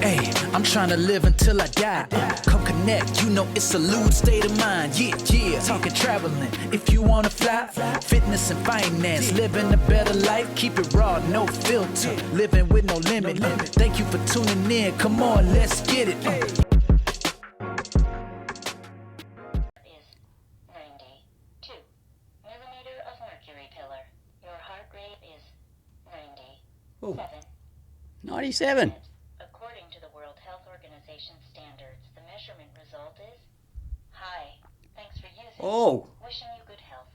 Hey, I'm trying to live until I die. Come connect, you know it's a lewd state of mind. Yeah, yeah, talking traveling. If you wanna fly, fitness and finance, living a better life, keep it raw, no filter, living with no limit. Thank you for tuning in. Come on, let's get it. Is 92 millimeter of mercury pillar. Your heart rate is 97. 97. According to the World Health Organization standards, the measurement result is high. Thanks for using. Oh. Wishing you good health.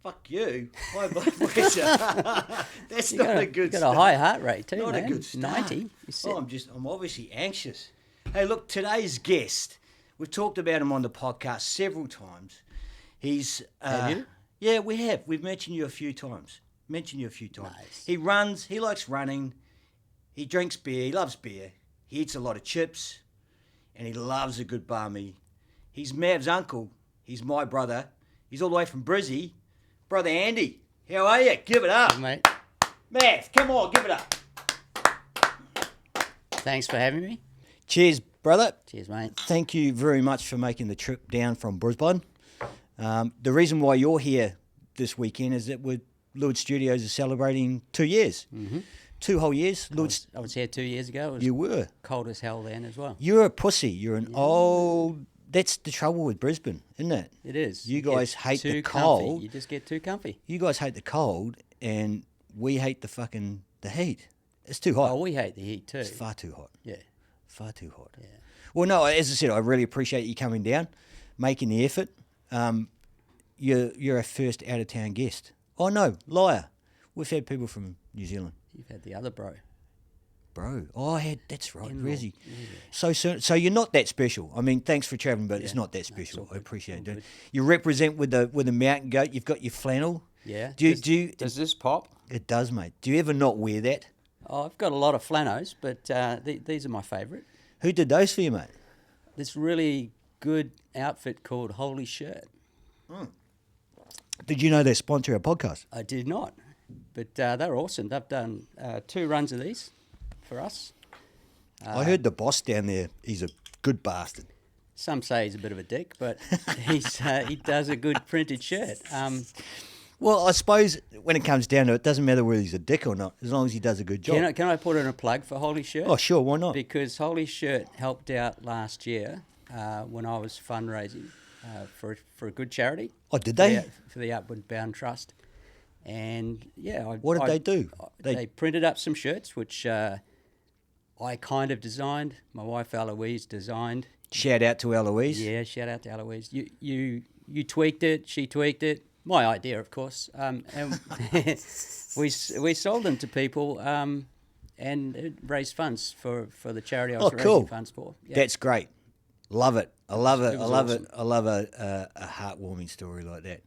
Fuck you. High blood pressure. That's not a good You've start. got a high heart rate too, Not man. a good start. 90. You said. Oh, I'm obviously anxious. Hey, look, today's guest, we've talked about him on the podcast several times. He's Have you? Yeah, we have. We've mentioned you a few times. Nice. He runs, he likes running, he drinks beer, he loves beer, he eats a lot of chips, and he loves a good Bahn Mi. He's Mav's uncle, he's my brother, he's all the way from Brizzy. Brother Andy, how are you? Give it up. Hey, mate. Mav, come on, give it up. Thanks for having me. Cheers, brother. Cheers, mate. Thank you very much for making the trip down from Brisbane. The reason why you're here this weekend is that Lewd Studios is celebrating 2 years. Mm-hmm. 2 whole years. I was here 2 years ago. It was You were. cold as hell then as well. You're a pussy. You're an old... That's the trouble with Brisbane, isn't it? It is. You get guys hate too the comfy. cold. You just get too comfy. You guys hate the cold, and we hate the heat. It's too hot. Oh, we hate the heat too. It's far too hot. Yeah. Far too hot. Yeah. Well, no, as I said, I really appreciate you coming down, making the effort. You're our first out-of-town guest. Oh, no, liar. We've had people from New Zealand. You've had the other bro. Bro. Oh, that's right, In-law. Resi. So you're not that special. I mean, thanks for travelling, but it's Yeah. not that No, it's special. all I good, appreciate all it. good. You represent with the mountain goat. You've got your flannel. Yeah. Do you? Does this pop? It does, mate. Do you ever not wear that? Oh, I've got a lot of flanos, but these are my favourite. Who did those for you, mate? This really good outfit called Holy Shirt. Did you know they sponsor our podcast? I did not, but they're awesome. They've done 2 runs of these for us. I heard the boss down there. He's a good bastard. Some say he's a bit of a dick, but he does a good printed shirt. Well, I suppose when it comes down to it, it doesn't matter whether he's a dick or not, as long as he does a good job. Can I put in a plug for Holy Shirt? Oh, sure, why not? Because Holy Shirt helped out last year when I was fundraising for a good charity. Oh, did they? For the Upward Bound Trust. And, yeah. What did they do? They printed up some shirts, which I kind of designed. My wife Eloise designed. Shout out to Eloise. Yeah, shout out to Eloise. You tweaked it, she tweaked it. My idea, of course. And we sold them to people and it raised funds for the charity I was raising funds for. Yeah. That's great. Love it. I love it. It I was love awesome. it. I love a heartwarming story like that.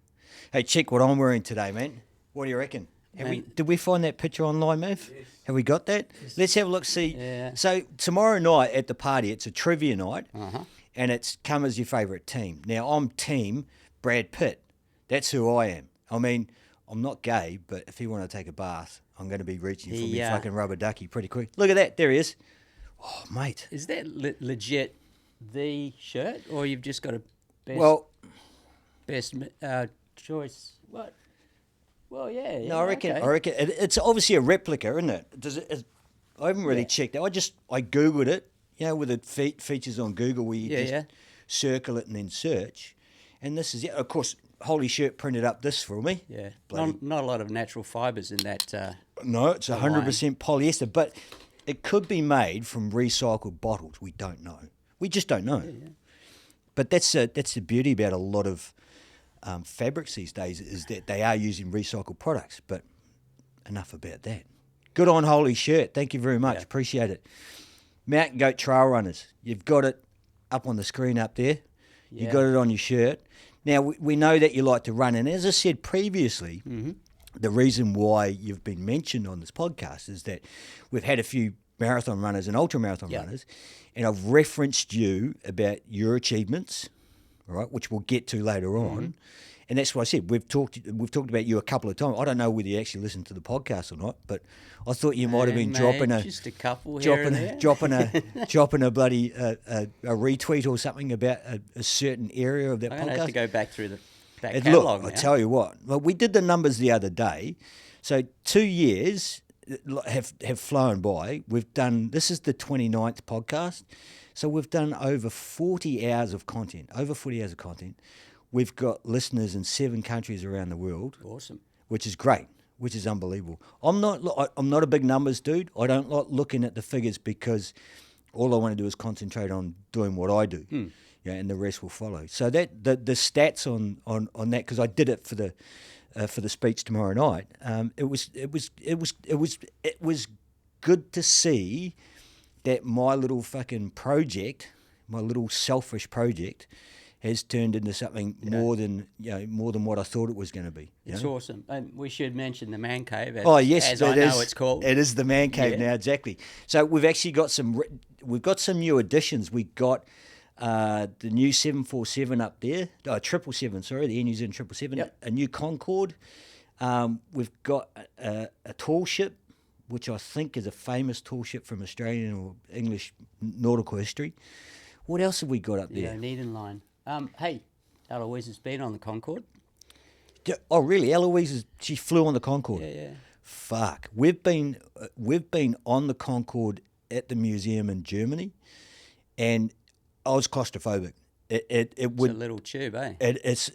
Hey, check what I'm wearing today, man. What do you reckon? Did we find that picture online, Mav? Yes. Have we got that? Yes. Let's have a look, see. Yeah. So tomorrow night at the party, it's a trivia night, Uh-huh. and it's come as your favourite team. Now, I'm team Brad Pitt. That's who I am. I mean, I'm not gay, but if he want to take a bath, I'm going to be reaching for me fucking rubber ducky pretty quick. Look at that. There he is. Oh, mate. Is that legit the shirt, or you've just got a best choice? What? Well, yeah. No, I reckon. Okay. I reckon it's obviously a replica, isn't it? I haven't really checked it. I googled it. You know, with the features on Google where you just circle it and then search. And this is it. Of course, Holy Shirt printed up this for me. Yeah. Not a lot of natural fibres in that. No, it's 100% polyester, but it could be made from recycled bottles. We don't know. We just don't know. Yeah. But that's the beauty about a lot of fabrics these days is that they are using recycled products. But enough about that. Good on Holy Shirt. Thank you very much. Yeah. Appreciate it. Mountain Goat Trail Runners. You've got it up on the screen up there. Yeah. You got it on your shirt. Now, we know that you like to run. And as I said previously, the reason why you've been mentioned on this podcast is that we've had a few marathon runners and ultra-marathon runners, and I've referenced you about your achievements, all right, which we'll get to later on, And that's what I said. We've talked about you a couple of times. I don't know whether you actually listened to the podcast or not, but I thought you might have been dropping just a couple here and there. dropping a bloody a retweet or something about a certain area of that I'm podcast. going to have to go back through the back And catalogue look, now. I tell you what. Well, we did the numbers the other day. So 2 years have flown by. We've done. This is the 29th podcast. So we've done over 40 hours of content. We've got listeners in 7 countries around the world. Awesome. Which is great, which is unbelievable. I'm not a big numbers dude. I don't like looking at the figures because all I want to do is concentrate on doing what I do, and the rest will follow. So that the stats on that, because I did it for the speech tomorrow night. It was good to see that my little fucking project, my little selfish project, has turned into something more than what I thought it was going to be. It's awesome. And we should mention the man cave. As It I is. know it's called. It is the man cave now, exactly. So we've actually got some new additions. We got the new 747 up there, 777, sorry, the Air New Zealand 777, Yep. a new Concorde. We've got a tall ship, which I think is a famous tall ship from Australian or English nautical history. What else have we got up there? Yeah, Needham line. Hey, Eloise has been on the Concorde. Oh, really? Eloise, she flew on the Concorde? Yeah. Fuck. We've been on the Concorde at the museum in Germany, and I was claustrophobic. It would. It's a little tube, eh? It is.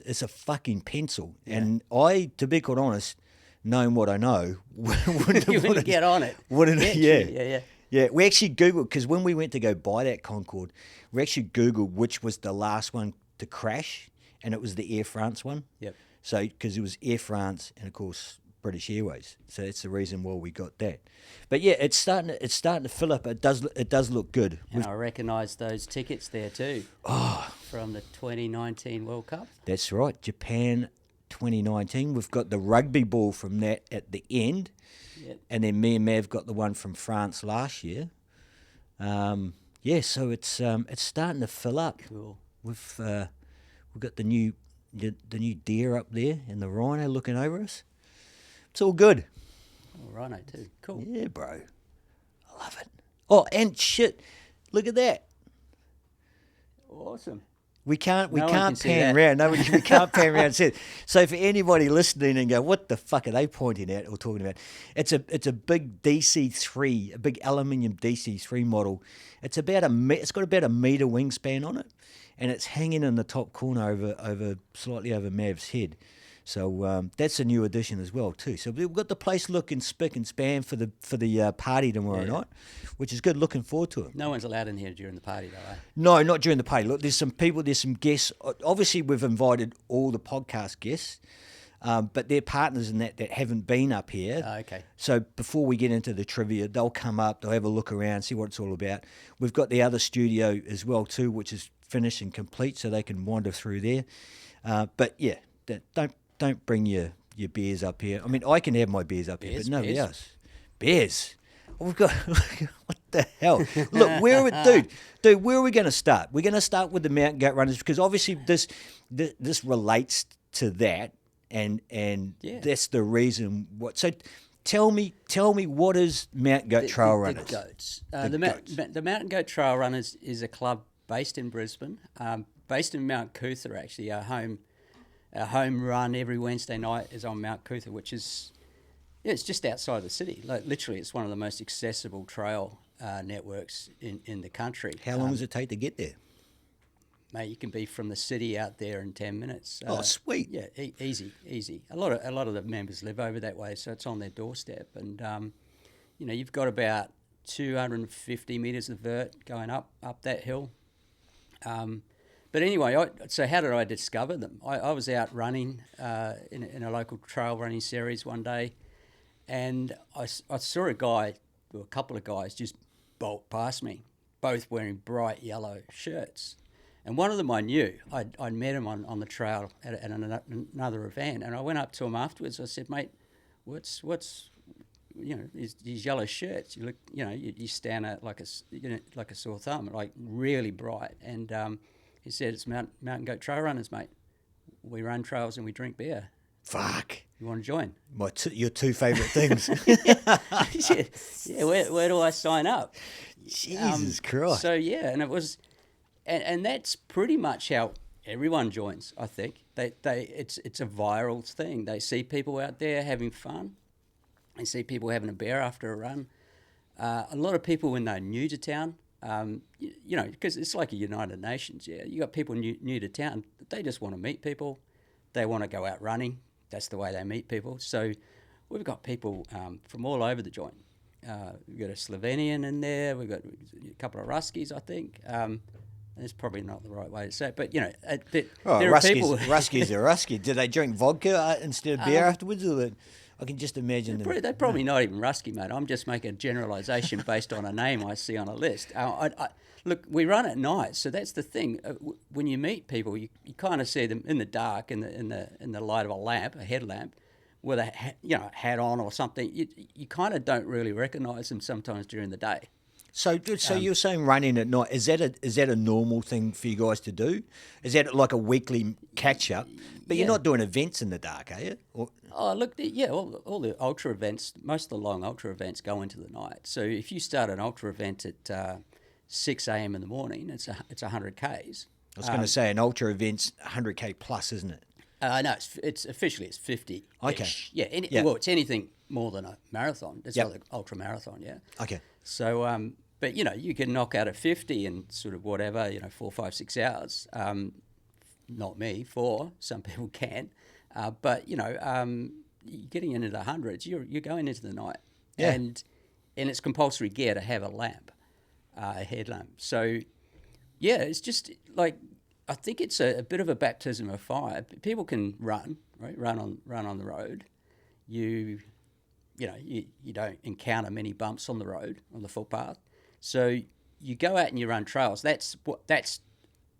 It's a fucking pencil. Yeah. And I, to be quite honest, knowing what I know, wouldn't You wouldn't get on it. Wouldn't Get yeah. you, yeah. Yeah, we actually Googled, because when we went to go buy that Concorde, we actually Googled which was the last one to crash, and it was the Air France one. Yep. So, because it was Air France and, of course, British Airways. So that's the reason why we got that. But yeah, it's starting to fill up. It does look good. And I recognise those tickets there too. From the 2019 World Cup. That's right, Japan 2019. We've got the rugby ball from that at the end. Yep. And then me and Mav got the one from France last year. So it's starting to fill up. Cool. We've got the new deer up there and the rhino looking over us. It's all good. Oh, rhino too. Cool. Yeah, bro. I love it. Oh, and shit, look at that. Awesome. We can't No one can see pan that. around. No, we can't pan around and see it. So for anybody listening and go, what the fuck are they pointing at or talking about? It's a big DC3, a big aluminium DC3 model. It's got about a metre wingspan on it, and it's hanging in the top corner over slightly over Mav's head. So that's a new addition as well too. So we've got the place looking spick and span for the party tomorrow night, which is good. Looking forward to it. No one's allowed in here during the party though, eh? No, not during the party. Look, there's some people, there's some guests. Obviously, we've invited all the podcast guests, but they're partners in that haven't been up here. Oh, okay. So before we get into the trivia, they'll come up, they'll have a look around, see what it's all about. We've got the other studio as well too, which is finished and complete, so they can wander through there. But yeah, don't bring your beers up here. I mean, I can have my beers up here, but nobody else. Beers. We've got what the hell? Look, where are we going to start? We're going to start with the Mountain Goat Runners, because obviously this relates to that, and that's the reason. So tell me what is Mountain Goat Trail Runners? The goats. Goats. The Mountain Goat Trail Runners is a club based in Brisbane, based in Mount Cootha actually. Our home run every Wednesday night is on Mount Cootha, which is, it's just outside the city. Like literally, it's one of the most accessible trail networks in the country. How long does it take to get there? Mate, you can be from the city out there in 10 minutes. Oh, sweet. Yeah, easy. A lot of the members live over that way, so it's on their doorstep. And you've got about 250 metres of vert going up that hill. But anyway, so how did I discover them? I was out running in a local trail running series one day, and I saw a couple of guys just bolt past me, both wearing bright yellow shirts. And one of them I knew. I'd met him on the trail at another event, and I went up to him afterwards. I said, mate, what's these yellow shirts? You look, you stand out like a sore thumb, like really bright. And he said, it's Mountain Goat Trail Runners, mate. we run trails and we drink beer. Fuck. You want to join? Your two favourite things. Yeah. Where do I sign up? Jesus Christ. So yeah, and it was, and that's pretty much how everyone joins. I think it's a viral thing. They see people out there having fun. They see people having a beer after a run. A lot of people when they're new to town, you know, because it's like a United Nations. Yeah, you got people new to town. They just want to meet people. They want to go out running. That's the way they meet people. So we've got people from all over the joint. We've got a Slovenian in there. We've got a couple of Ruskies, I think. That's probably not the right way to say it, but you know, there are people. Ruskies are Rusky. Do they drink vodka instead of beer afterwards? Or I can just imagine them. They're probably not even Rusky, mate. I'm just making a generalisation based on a name I see on a list. Look, we run at night, so that's the thing. When you meet people, you kind of see them in the dark, in the light of a lamp, a headlamp, with a hat on or something. You kind of don't really recognise them sometimes during the day. So you're saying running at night, is that a normal thing for you guys to do? Is that like a weekly catch up? But you're not doing events in the dark, are you? Oh, look, yeah, all the ultra events, most of the long ultra events go into the night. So if you start an ultra event at 6 a.m. in the morning, it's 100 Ks. I was going to say an ultra event's 100K plus, isn't it? No, it's officially 50. Okay. Yeah, well, it's anything more than a marathon. It's like an ultra marathon, yeah. Okay. So, but you know, you can knock out a 50 in sort of whatever, 4, 5, 6 hours. Not me, 4. Some people can, but you're getting into the hundreds. You're going into the night, and it's compulsory gear to have a lamp, a headlamp. So, yeah, it's just like I think it's a bit of a baptism of fire. People can run, right? Run on the road. You don't encounter many bumps on the road, on the footpath. So you go out and you run trails. That's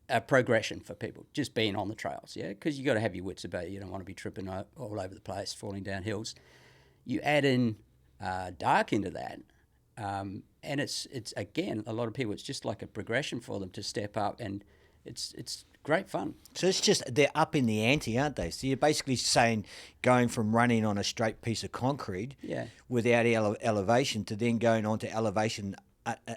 a progression for people, just being on the trails, yeah? Because you got to have your wits about you. You don't want to be tripping all over the place, falling down hills. You add in dark into that, and it's again, a lot of people, it's just like a progression for them to step up, and it's great fun. So it's just they're up in the ante, aren't they? So you're basically saying going from running on a straight piece of concrete without elevation to then going onto elevation,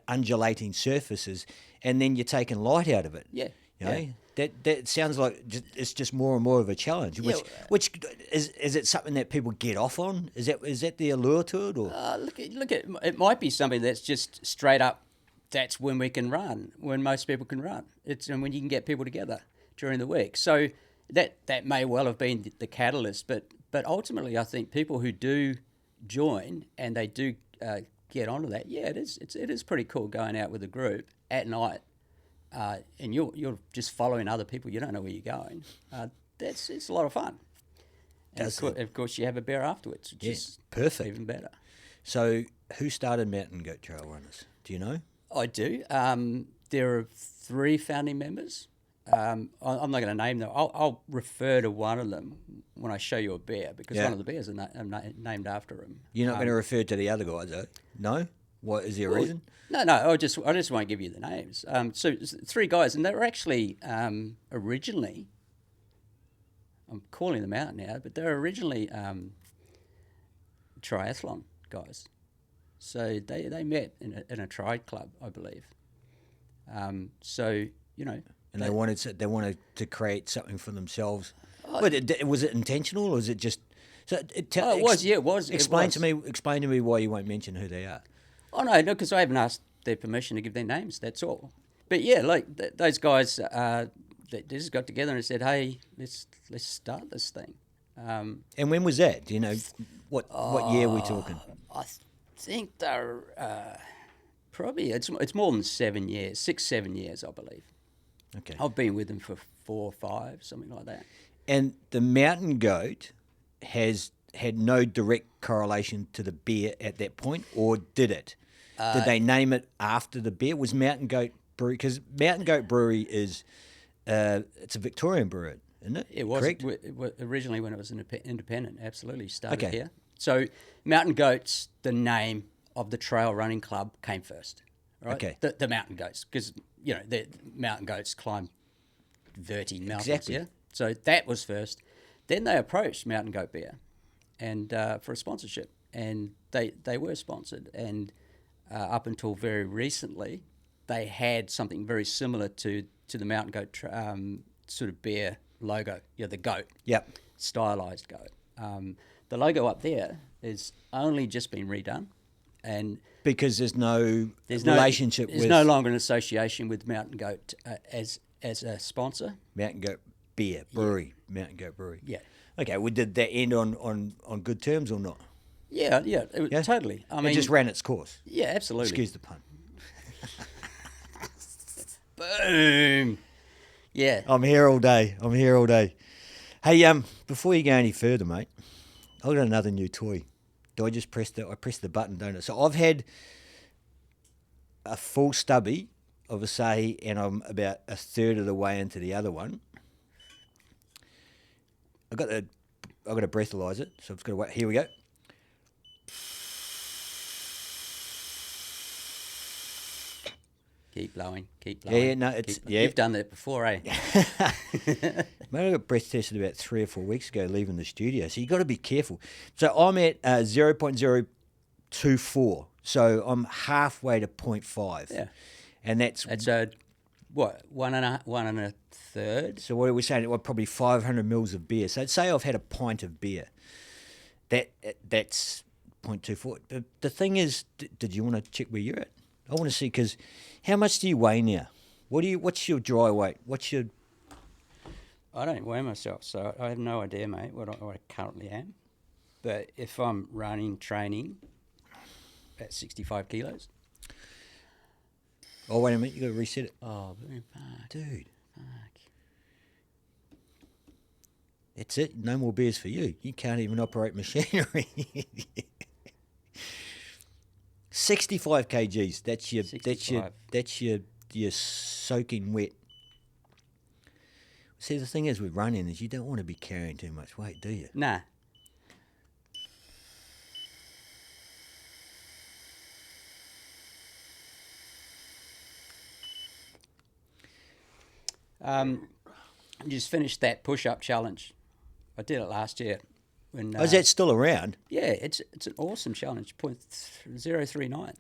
undulating surfaces, and then you're taking light out of it. Yeah. You know? That sounds like it's just more and more of a challenge. Which is it something that people get off on? Is that the allure to it? Or look, it might be something that's just straight up. That's when we can run, when most people can run. And when you can get people together during the week. So that may well have been the catalyst, but ultimately I think people who do join and they do get onto that, it is pretty cool going out with a group at night, and you're just following other people. You don't know where you're going. It's a lot of fun. And of course, you have a beer afterwards, which is perfect, even better. So, who started Mountain Goat Trail Runners? Do you know? I do. There are 3 founding members. I'm not going to name them. I'll refer to one of them when I show you a beer, because one of the beers are named after him. You're not going to refer to the other guys, though? No? What is there a reason? No. I just won't give you the names. So 3 guys, and they were actually originally. I'm calling them out now, but they were originally triathlon guys. So they met in a tride club, I believe. And they wanted to create something for themselves. Was it intentional, or was it just? So it was. Yeah, it was. Explain to me why you won't mention who they are. Oh no, because I haven't asked their permission to give their names. That's all. But yeah, like those guys, they just got together and said, "Hey, let's start this thing." And when was that? Do you know what year we're talking? I think they're probably it's more than 7 years, 6, 7 years, I believe. Okay. I've been with them for 4 or 5, something like that. And the Mountain Goat has had no direct correlation to the beer at that point, or did it? Did they name it after the beer? Was Mountain Goat Brewery, because Mountain Goat Brewery is it's a Victorian brewery, isn't it? It was correct? Originally when it was independent. Absolutely started here. So Mountain Goats, the name of the trail running club, came first. Right? Okay. The Mountain Goats, because the mountain goats climb Verti mountains. Exactly. Yeah. So that was first. Then they approached Mountain Goat Beer and for a sponsorship, and they were sponsored. And up until very recently, they had something very similar to the Mountain Goat sort of beer logo. Yeah, the goat. Yep. Stylized goat. The logo up there has only just been redone, and Because there's no relationship there's with no longer an association with Mountain Goat as a sponsor. Mountain Goat Beer Brewery. Mountain Goat Brewery. Yeah. Okay, well, did that end on good terms or not? Yeah, totally. I mean, It just ran its course. yeah, absolutely. Excuse the pun. Boom. Yeah. I'm here all day. Hey, before you go any further, mate, I've got another new toy. Do I just press the button, don't I? So I've had a full stubby of a Sahi, and I'm about a third of the way into the other one. I've got to breathalyze it, so I've just got to wait. Here we go. Keep blowing. Yeah, no, You've done that before, eh? Mate, I got breath tested about 3 or 4 weeks ago leaving the studio, so you got to be careful. So I'm at 0.024, so I'm halfway to 0.5. Yeah. And that's what, one and a third? so what are we saying? Well, probably 500 mils of beer. So say I've had a pint of beer. That's 0.24. But the thing is, did you want to check where you're at? I want to see, because how much do you weigh now? What's your dry weight? I don't weigh myself, so I have no idea, mate, what I currently am. But if I'm running, training, about 65 kilos. Oh, wait a minute, you got to reset it. Oh, very fuck. Dude, Fuck. that's it. No more beers for you. You can't even operate machinery. 65 kgs. That's your 65. that's your soaking wet. See, the thing is with running is you don't want to be carrying too much weight, do you? Nah. Just finished that push-up challenge. I did it last year. When, Is that still around? Yeah, it's an awesome challenge. 0.039.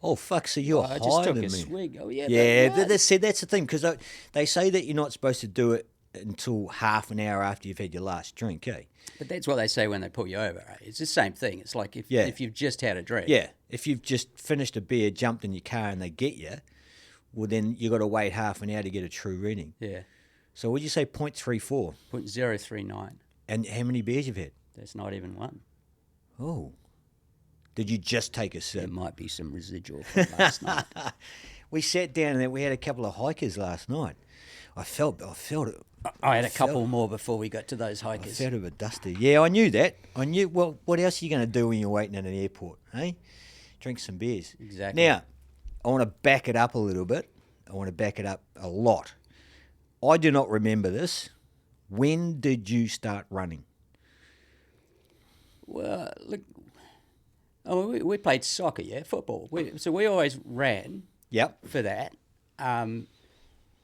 Oh fuck! So you're I just higher took than a me. swig. Oh yeah. Yeah, but no, that's the thing, because they say that you're not supposed to do it until half an hour after you've had your last drink, eh? but that's what they say when they pull you over. Eh? It's the same thing. It's like if you've just had a drink. Yeah, if you've just finished a beer, jumped in your car, and they get you, well then you got to wait half an hour to get a true reading. Yeah. So would you say 0.34? 0.039. And how many beers you've had? That's not even one. Oh, did you just take a There sip? might be some residual from last night. We sat down and we had a couple of hikers last night. I felt it. I had a couple more before we got to those I hikers. felt a bit dusty. Yeah, I knew that. I knew. Well, what else are you going to do when you're waiting at an airport? Hey, drink some beers. Exactly. Now, I want to back it up a little bit. I want to back it up a lot. I do not remember this. When did you start running? Well, look, we played soccer, yeah, football. So we always ran Yep. for that.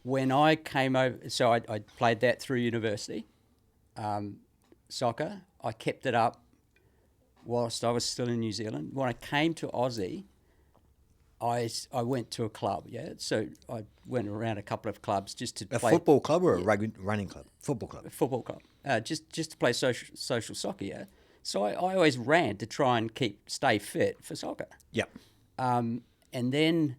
When I came over, so I played that through university, soccer. I kept it up whilst I was still in New Zealand. When I came to Aussie, I went to a club, yeah. So I went around a couple of clubs just to A play football club or a running club? Football club. a football club, just to play social soccer, yeah. So I always ran to try and stay fit for soccer. Yep. And then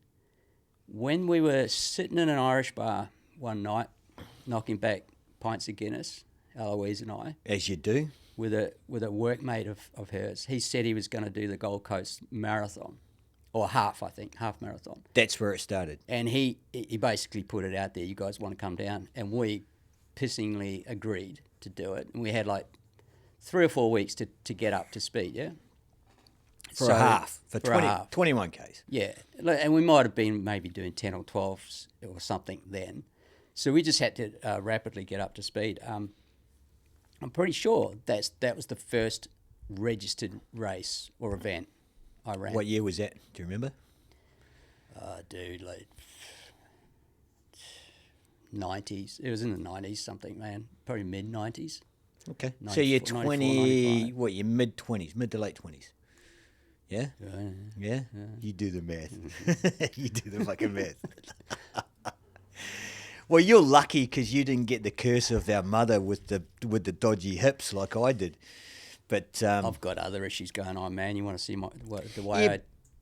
when we were sitting in an Irish bar one night, knocking back pints of Guinness, Eloise and I, As you do. with a workmate of hers, he said he was going to do the Gold Coast Marathon, or half marathon. That's where it started. And he basically put it out there, you guys want to come down? And we pissingly agreed to do it. And we had like 3 or 4 weeks to get up to speed, yeah? For a half. For 20, a half. 21 Ks. Yeah, and we might have been maybe doing 10 or 12s or something then. So we just had to rapidly get up to speed. I'm pretty sure that was the first registered race or event I ran. What year was that? Do you remember? Dude, like 90s. It was in the 90s something, man. Probably mid-90s. Okay. So 94, you're 94, 20, 95. what, you're mid-20s, mid to late 20s. Yeah? Yeah. Yeah? You do the math. You do the fucking math. Well, you're lucky because you didn't get the curse of our mother with the dodgy hips like I did. But I've got other issues going on, man. You want to see the way yeah,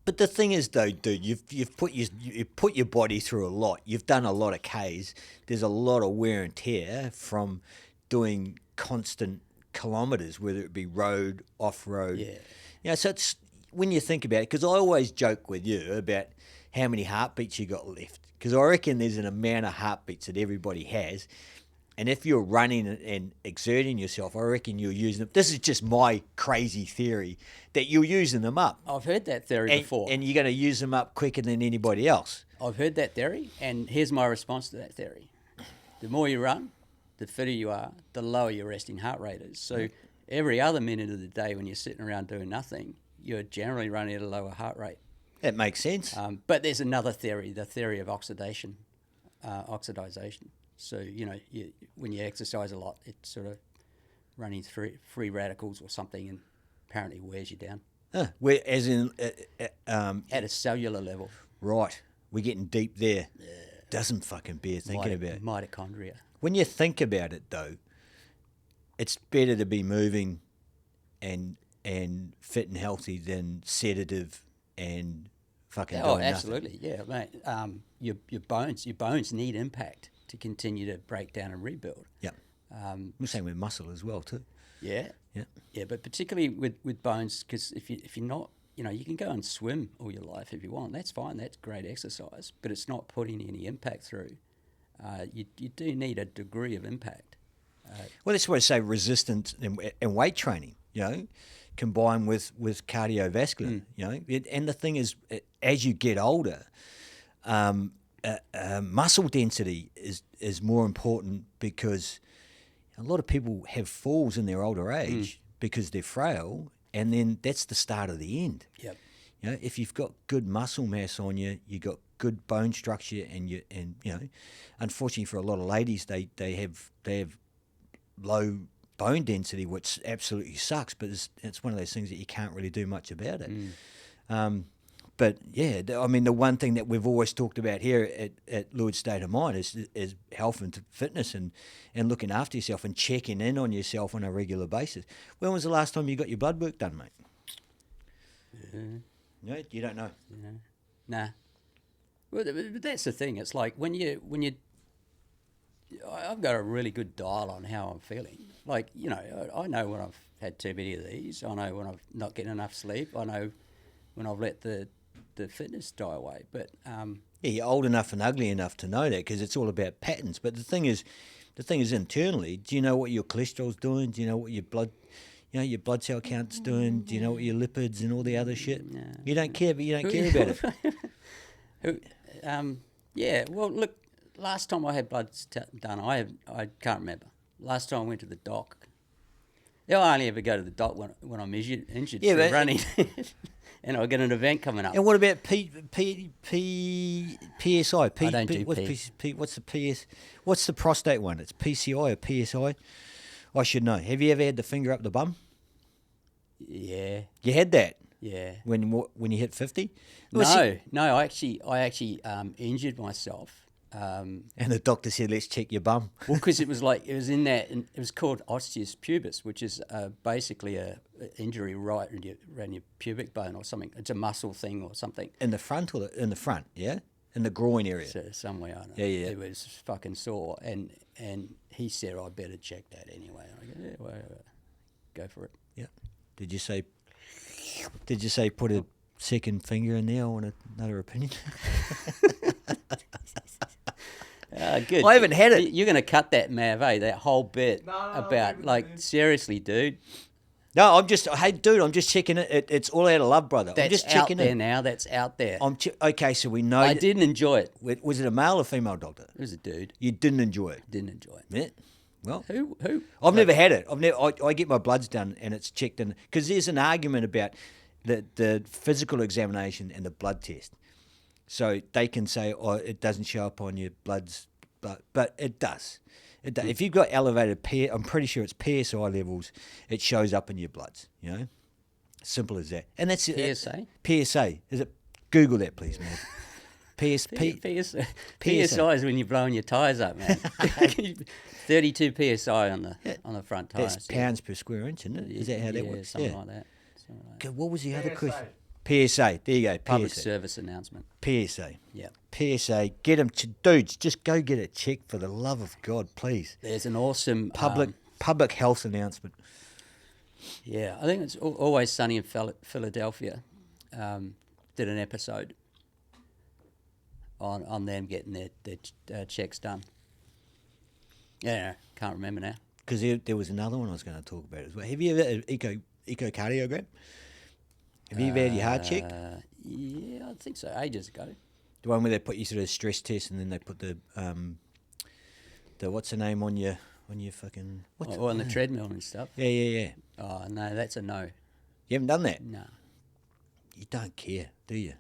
but the thing is, though, dude, you've put your body through a lot. You've done a lot of Ks. There's a lot of wear and tear from doing constant kilometres, whether it be road, off road. Yeah. You know, so it's when you think about it, because I always joke with you about how many heartbeats you got left. Because I reckon there's an amount of heartbeats that everybody has. And if you're running and exerting yourself, I reckon you're using them. This is just my crazy theory, that you're using them up. I've heard that theory before. And you're going to use them up quicker than anybody else. I've heard that theory, and here's my response to that theory. The more you run, the fitter you are, the lower your resting heart rate is. So every other minute of the day when you're sitting around doing nothing, you're generally running at a lower heart rate. That makes sense. But there's another theory, the theory of oxidation. So, when you exercise a lot, it's sort of running free radicals or something, and apparently wears you down. Where, as in... At a cellular level. right. We're getting deep there. Yeah. Doesn't fucking bear thinking about it. Mitochondria. When you think about it, though, it's better to be moving and fit and healthy than sedative and fucking doing absolutely, yeah, mate. Your bones need impact to continue to break down and rebuild. Yeah. We're saying with muscle as well too. Yeah. Yeah. Yeah, but particularly with bones, because if you're not, you can go and swim all your life if you want. That's fine. That's great exercise, but it's not putting any impact through. You do need a degree of impact. Well, that's why I say resistance and weight training, combined with cardiovascular, and the thing is, as you get older, muscle density is more important because a lot of people have falls in their older age because they're frail, and then that's the start of the end. Yep. If you've got good muscle mass on you, you got good bone structure, and unfortunately for a lot of ladies, they have low bone density, which absolutely sucks. But it's one of those things that you can't really do much about it. But yeah, I mean, the one thing that we've always talked about here at Lloyd's State of Mind is health and fitness and looking after yourself and checking in on yourself on a regular basis. When was the last time you got your blood work done, mate? No, you don't know. Nah. Well, but that's the thing. It's like when you, I've got a really good dial on how I'm feeling. Like, I know when I've had too many of these. I know when I've not getting enough sleep. I know when I've let the fitness die away. But yeah, you're old enough and ugly enough to know that, because it's all about patterns. But the thing is internally, do you know what your cholesterol's doing? Do you know what your blood cell count's doing? Do you know what your lipids and all the other shit? You don't care, but you don't care about it. Yeah. Well, look. Last time I had bloods done, I can't remember. Last time I went to the doc. Yeah, I only ever go to the doc when I'm injured for running, and I get an event coming up. And what about PSI? I don't do P. What's the PS? What's the prostate one? It's PCI or PSI? I should know. Have you ever had the finger up the bum? Yeah. You had that? Yeah. When you hit 50? No. I actually injured myself. And the doctor said, "Let's check your bum." Well, because it was in that, and it was called osteus pubis, which is basically a injury right around your pubic bone or something. It's a muscle thing or something. In the front or in the front? Yeah, in the groin area. So somewhere, I don't know. Yeah. It was fucking sore, and he said I better check that anyway. I go, yeah, well, go for it. Yeah. Did you say put a second finger in there? I want another opinion. Good. I haven't had it. You're going to cut that, Mav, that whole bit about, seriously, dude. No, I'm just checking it. It's all out of love, brother. That's I'm just checking out there it. now. That's out there. Okay, so we know. I didn't enjoy it. Was it a male or female doctor? It was a dude. You didn't enjoy it? Didn't enjoy it. Yeah. Well, Who? I've never had it. I get my bloods done and it's checked in, because there's an argument about the physical examination and the blood test. So they can say, it doesn't show up on your bloods but it does. It does. If you've got elevated I'm pretty sure it's PSI levels. It shows up in your bloods. You know, simple as that. And that's PSA. PSA. Is it? Google that, please, man. PSI is when you're blowing your tyres up, man. 32 PSI on the front tyres. That's pounds per square inch, isn't it? Is that how that works? Something like that. Okay, what was the other question? PSA. There you go. Public PSA. service announcement. PSA. Yeah. PSA. Get them to dudes. Just go get it checked for the love of God, please. There's an awesome Public health announcement. Yeah, I think it's Always Sunny in Philadelphia. Did an episode on them getting their checks done. Yeah, can't remember now. Because there was another one I was going to talk about as well. Have you ever had an echocardiogram? Have you ever had your heart checked? Yeah, I think so. Ages ago. The one where they put you through a stress test and then they put the what's the name on your fucking on the treadmill and stuff. Yeah. Oh no, that's a no. You haven't done that? No. You don't care, do you?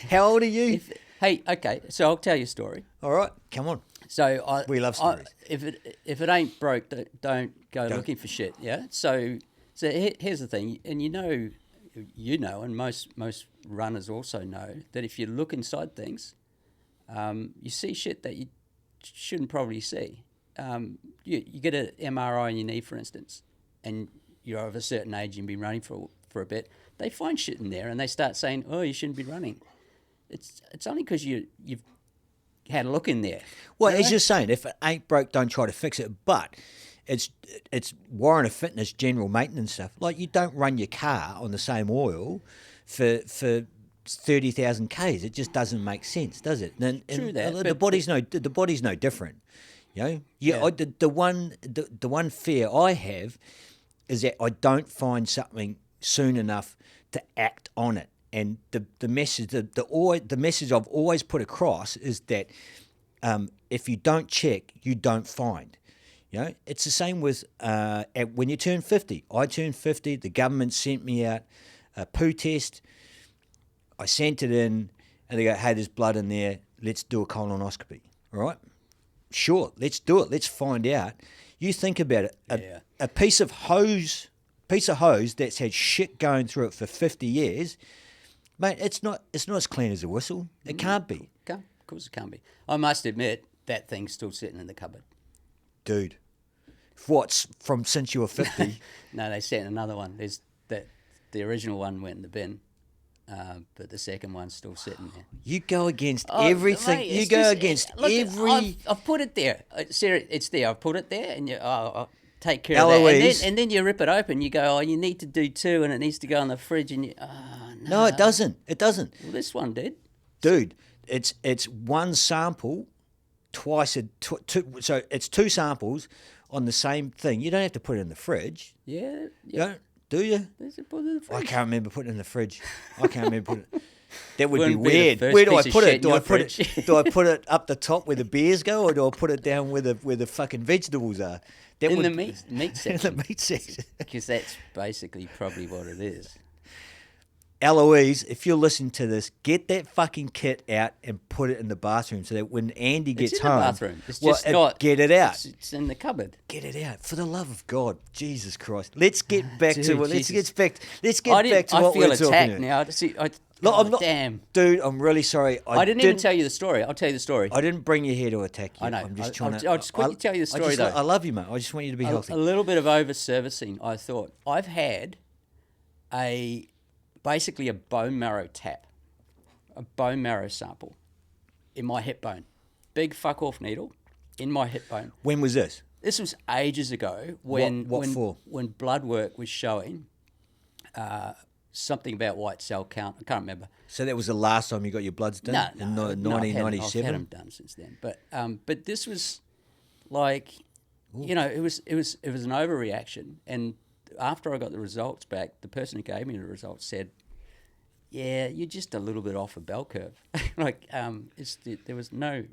How old are you? Hey, okay, so I'll tell you a story. All right, come on. So we love stories. If it ain't broke, don't go looking for shit. Yeah. So here's the thing, and you know, and most runners also know that if you look inside things, you see shit that you shouldn't probably see. You get an MRI on your knee, for instance, and you're of a certain age and you've been running for a bit. They find shit in there and they start saying, "Oh, you shouldn't be running." It's only because you've had a look in there. Well, as you're saying, if it ain't broke, don't try to fix it. But it's Warren of Fitness general maintenance stuff. Like, you don't run your car on the same oil for 30,000 Ks. It just doesn't make sense, does it? And True that. The body's no different. You know, the one fear I have is that I don't find something soon enough to act on it. And the message I've always put across is that if you don't check, you don't find. You know, it's the same with when you turn 50. I turned 50. The government sent me out a poo test. I sent it in, and they go, "Hey, there's blood in there. Let's do a colonoscopy." All right, sure, let's do it. Let's find out. You think about it. A piece of hose that's had shit going through it for 50 years. Mate, it's not as clean as a whistle. It can't be. Of course it can't be. I must admit, that thing's still sitting in the cupboard. Dude, what's from since you were 50? No, they sent another one. There's the original one went in the bin, but the second one's still sitting there. You go against everything. Mate, you go against every... I've put it there. Sarah, it's there. I've put it there, and I'll take care of that. And then you rip it open. You go, "Oh, you need to do 2, and it needs to go in the fridge." And No, it doesn't. It doesn't. Well, this one did. Dude, it's one sample twice so it's 2 samples on the same thing. You don't have to put it in the fridge. Yeah. You don't, do you? Put it in the fridge. I can't remember putting it in the fridge. I can't remember putting it. That would be Wouldn't be the weird. first Where do I piece of put shit it? in Do your I put it? fridge. Do I put it up the top where the beers go, or do I put it down where the fucking vegetables are? In the meat section. In the meat section. Because that's basically probably what it is. Eloise, if you're listening to this, get that fucking kit out and put it in the bathroom so that when Andy gets It's in home, the bathroom. It's just not. Get it out. It's in the cupboard. Get it out, for the love of God, Jesus Christ! Let's get back Dude, to what. Let's Jesus. get back. Let's I get back to I what feel we're talking attacked about. now. See, Look, I'm not, damn. dude. I'm really sorry. I didn't even tell you the story. I'll tell you the story. I didn't bring you here to attack you. I know. I'm just I'll just quickly tell you the story, though. I love you, mate. I just want you to be healthy. A little bit of over-servicing, I thought. I've had basically a bone marrow tap, a bone marrow sample in my hip bone. Big fuck-off needle in my hip bone. When was this? This was ages ago when blood work was showing something about white cell count. I can't remember. So that was the last time you got your bloods done? No, in no, 1997? I've had them done since then. But this was like, it was an overreaction. And after I got the results back, the person who gave me the results said, "Yeah, you're just a little bit off a bell curve." There was no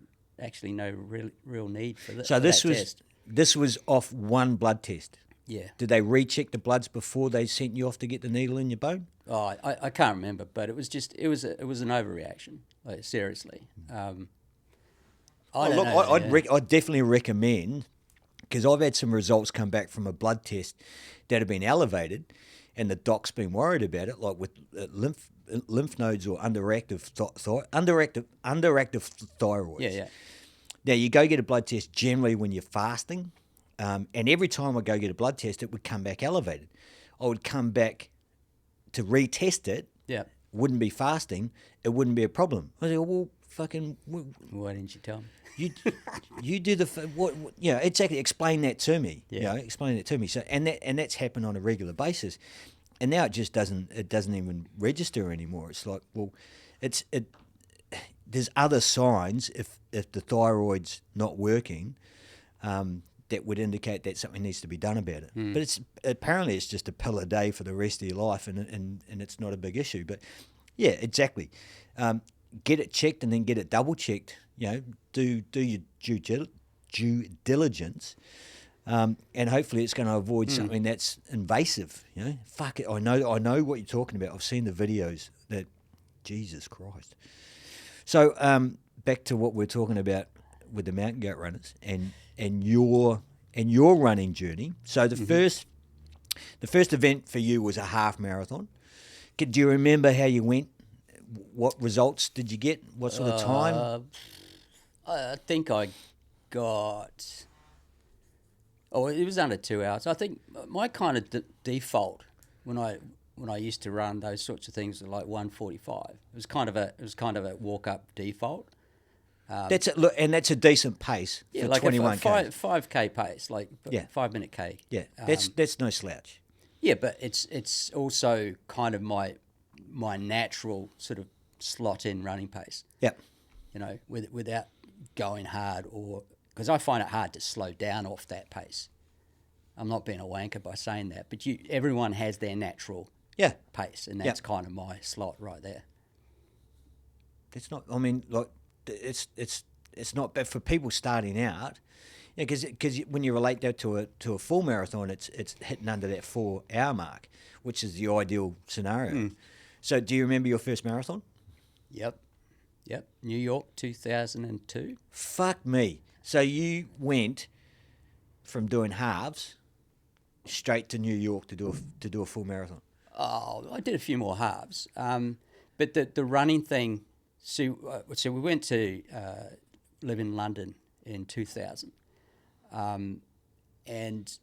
real need for this. So this was test. This was off one blood test. Yeah. Did they recheck the bloods before they sent you off to get the needle in your bone? Oh, I can't remember, but it was an overreaction. Like, seriously. I don't look, know. I'd definitely recommend, because I've had some results come back from a blood test that have been elevated, and the doc's been worried about it, like with lymph nodes or underactive thyroids. Yeah. Now, you go get a blood test generally when you're fasting, and every time I go get a blood test, it would come back elevated. I would come back to retest it. Yeah. Wouldn't be fasting, it wouldn't be a problem. I said, well, fucking, Why didn't you tell me? you do what exactly. Explain that to me. Yeah. Explain it to me. So and that's happened on a regular basis, and now it just doesn't even register anymore. It's like, well, there's other signs if the thyroid's not working, that would indicate that something needs to be done about it. But apparently it's just a pill a day for the rest of your life, and it's not a big issue. But yeah, exactly. Get it checked and then get it double checked. Do your due diligence, and hopefully it's going to avoid something that's invasive. Fuck it. I know what you're talking about. I've seen the videos. That Jesus Christ. So back to what we're talking about with the mountain goat runners and your running journey. So the first event for you was a half marathon. Do you remember how you went? What results did you get? What sort of time? I think I got. Oh, it was under 2 hours. I think my kind of default when I used to run those sorts of things was like 1:45. It was kind of a walk up default. That's a decent pace for like 21K. 5K pace, like 5 minute K. Yeah, that's no slouch. Yeah, but it's also kind of my natural sort of slot in running pace. Yep. Without going hard, or because I find it hard to slow down off that pace. I'm not being a wanker by saying that, but everyone has their natural pace, and that's kind of my slot right there. It's not. I mean, like it's not bad for people starting out. Yeah, because when you relate that to a full marathon, it's hitting under that 4 hour mark, which is the ideal scenario. So, do you remember your first marathon? Yep. New York, 2002. Fuck me. So you went from doing halves straight to New York to do a full marathon. Oh, I did a few more halves. But the running thing. So we went to live in London in 2000. And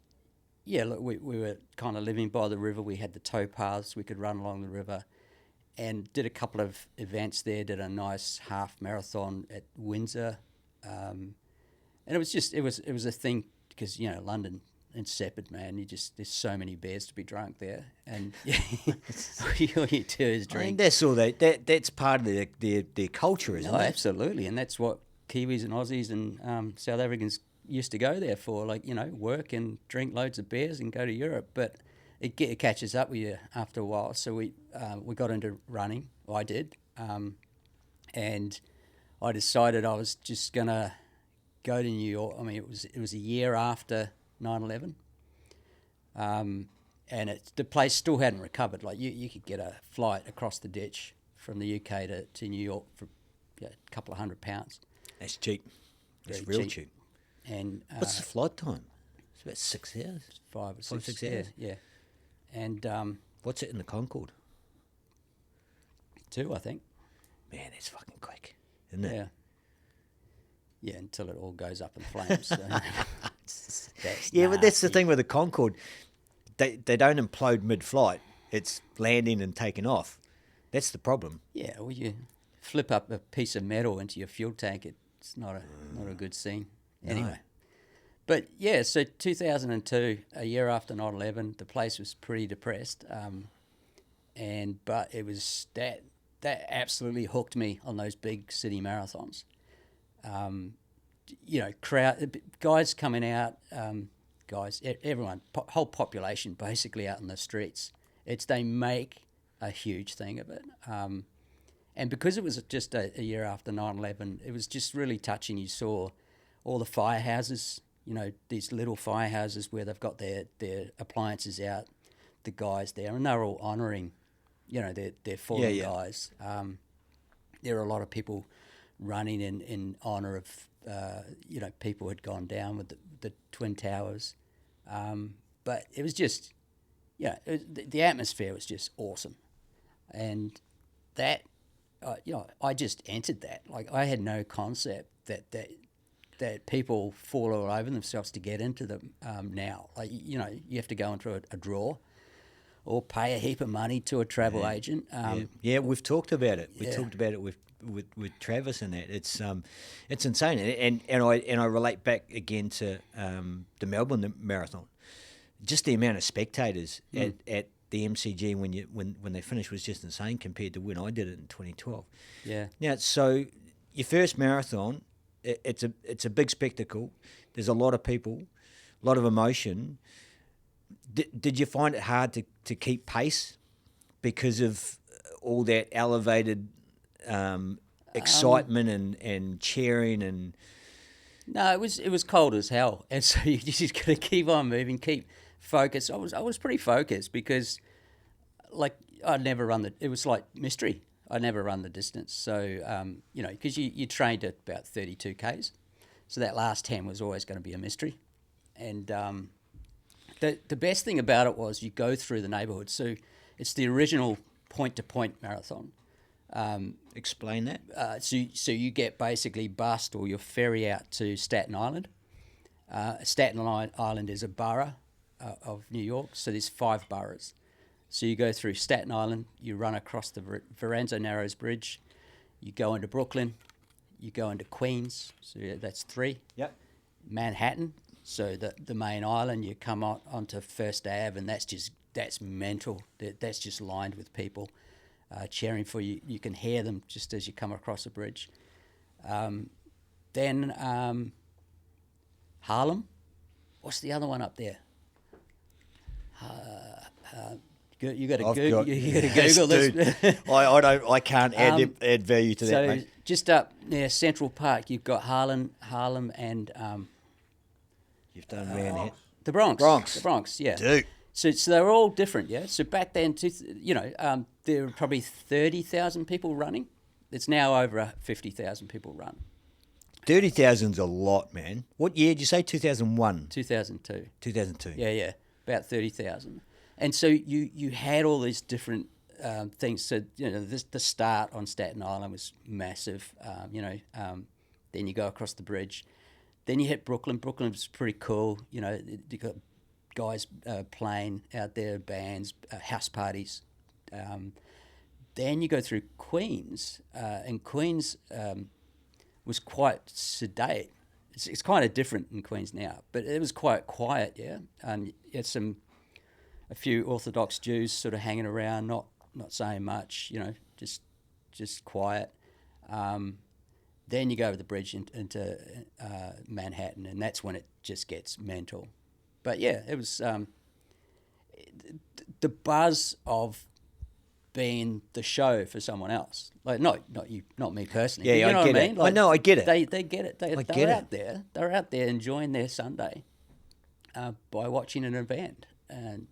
yeah, look, we were kind of living by the river. We had the towpaths. We could run along the river, and did a couple of events there. Did a nice half marathon at Windsor, and it was a thing because London and Seppard, man, there's so many beers to be drunk there, and all you do is drink. I think that's all that's part of their culture, isn't it? Absolutely, and that's what Kiwis and Aussies and South Africans used to go there for, work and drink loads of beers and go to Europe. But it catches up with you after a while. So we got into running. I did, and I decided I was just gonna go to New York. I mean, it was a year after 9/11, and the place still hadn't recovered. Like you could get a flight across the ditch from the UK to New York for a couple of £100. That's cheap. That's Very real cheap. And What's the flight time? It's about 6 hours. 5 or 6, 6 hours. Yeah. And What's it in the Concorde? 2, I think. Man, that's fucking quick, isn't it? Yeah. Yeah, until it all goes up in flames. So. But that's the thing with the Concorde. They don't implode mid-flight. It's landing and taking off. That's the problem. Yeah, well, you flip up a piece of metal into your fuel tank. It's not a good scene. Anyway. No. But yeah, so 2002, a year after 9/11, the place was pretty depressed. But it was that absolutely hooked me on those big city marathons. Crowd guys coming out, everyone, whole population basically out in the streets. They make a huge thing of it. And because it was just a year after 9/11, it was just really touching. You saw all the firehouses, these little firehouses where they've got their appliances out, the guys there, and they're all honouring, their fallen guys. There are a lot of people running in honour of people who had gone down with the Twin Towers, but it was just the atmosphere was just awesome, and that I just entered that. Like, I had no concept that people fall all over themselves to get into them now. Like, you have to go into a draw or pay a heap of money to a travel agent. Yeah, we've talked about it. We Yeah. talked about it with Travis and that. It's insane, and I relate back again to the Melbourne Marathon. Just the amount of spectators at the MCG when they finished was just insane compared to when I did it in 2012. Yeah. Now, so your first marathon, it's a big spectacle. There's a lot of people, a lot of emotion. Did you find it hard to keep pace because of all that elevated excitement and cheering and? No, it was cold as hell, and so you just got to keep on moving, keep focused. I was pretty focused because, like, I'd never run it was like mystery. I never run the distance, so because you trained at about 32 k's, so that last 10 was always going to be a mystery, and the best thing about it was you go through the neighbourhood. So it's the original point-to-point marathon. Explain that. So you get basically bussed or you ferry out to Staten Island. Staten Island is a borough of New York, so there's 5 boroughs. So you go through Staten Island, you run across the Verrazano Narrows Bridge, you go into Brooklyn, you go into Queens, so that's 3. Yep. Manhattan, so the main island, you come onto First Ave, and that's mental. That's just lined with people cheering for you. You can hear them just as you come across the bridge. Then Harlem. What's the other one up there? You got to Google this. I can't add value to that, So mate. just up near Central Park, you've got Harlem, and You've done Manhattan. the Bronx. The Bronx, yeah. Dude. So they're all different, yeah. So back then, there were probably 30,000 people running. It's now over 50,000 people run. 30,000's a lot, man. What year did you say? 2001? 2002. 2002. Yeah, about 30,000. And so you had all these different things. So, the start on Staten Island was massive, then you go across the bridge. Then you hit Brooklyn. Brooklyn was pretty cool. You got guys playing out there, bands, house parties. Then you go through Queens, and Queens was quite sedate. It's kind of different in Queens now, but it was quite quiet, yeah. And you had a few Orthodox Jews sort of hanging around, not saying much, just quiet. Then you go over the bridge into Manhattan, and that's when it just gets mental. But yeah, it was the buzz of being the show for someone else. Like not you, not me personally. Yeah, you know I get what I it. mean? Like, I know, I get it. They get it. They're get out it. there. They're out there enjoying their Sunday by watching an event, and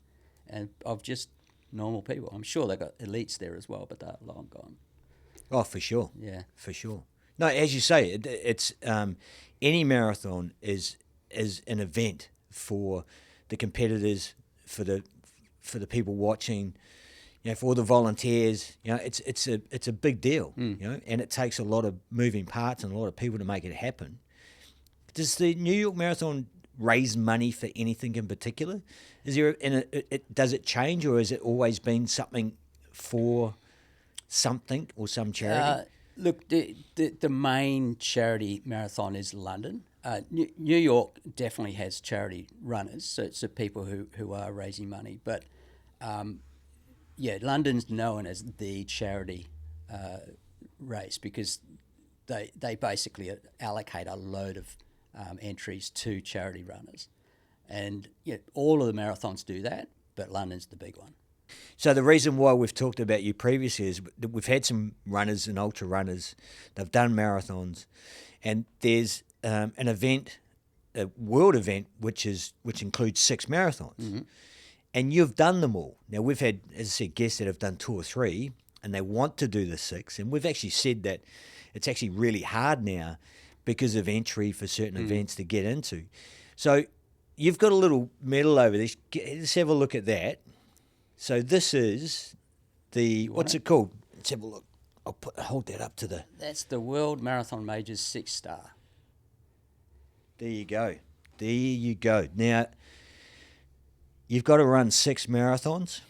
of just normal people. I'm sure they got elites there as well, but they're long gone. Oh, for sure. Yeah, For sure. No, as you say, it's any marathon is an event for the competitors, for the people watching, for all the volunteers. It's a big deal. And it takes a lot of moving parts and a lot of people to make it happen. Does the New York Marathon raise money for anything in particular? Does it change, or has it always been something for something or some charity? Look, the main charity marathon is London. New York definitely has charity runners, so people who are raising money. But London's known as the charity race because they basically allocate a load of entries to charity runners, and all of the marathons do that, but London's the big one. So the reason why we've talked about you previously is that we've had some runners and ultra runners. They've done marathons, and there's an event, a world event, which includes 6 marathons, Mm-hmm. and you've done them all. Now we've had, as I said, guests that have done 2 or 3, and they want to do the 6, and we've actually said that it's actually really hard now because of entry for certain events to get into. So you've got a little medal over there. Let's have a look at that. So this is what's it called? Let's have a look. Hold that up to the... That's the World Marathon Majors 6-star. There you go. There you go. Now, you've got to run 6 marathons,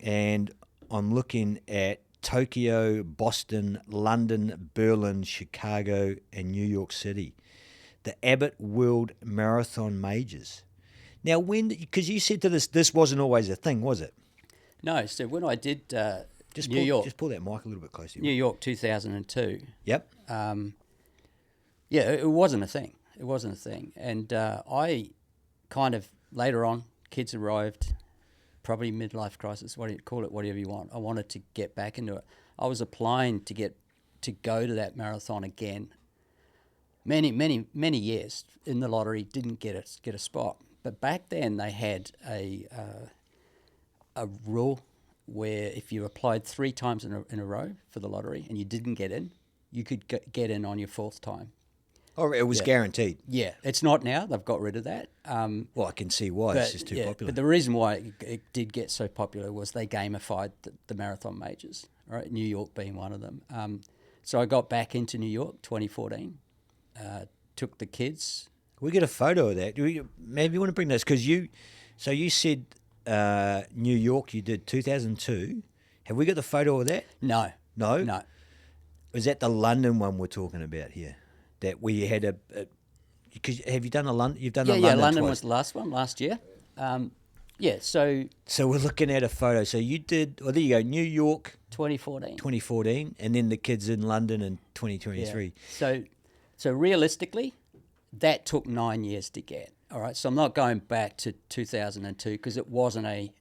and I'm looking at Tokyo, Boston, London, Berlin, Chicago, and New York City. The Abbott World Marathon Majors. Now, because you said to this wasn't always a thing, was it? No, so when I did New York, just pull that mic a little bit closer. New York 2002. Yep. It wasn't a thing. It wasn't a thing. And I kind of, later on, kids arrived, probably midlife crisis, what do you call it, whatever you want. I wanted to get back into it. I was applying to go to that marathon again. Many years in the lottery, didn't get a spot. But back then they had a rule where if you applied 3 times in a row for the lottery and you didn't get in, you could get in on your 4th time. Oh, it was guaranteed. Yeah, it's not now. They've got rid of that. Well, I can see why. It's just too popular. But the reason why it did get so popular was they gamified the marathon majors, right? New York being one of them. So I got back into New York 2014, took the kids. We get a photo of that. Maybe you want to bring this because you said New York you did 2002. Have we got the photo of that? No. No? Was that the London one we're talking about here? That we had because have you done a London? You've done a London. Yeah, London twice. was the last one last year. So we're looking at a photo. So you did. Well, there you go. New York, 2014, and then the kids in London in 2023. Yeah. So realistically, that took 9 years to get. All right. So I'm not going back to 2002 because it wasn't a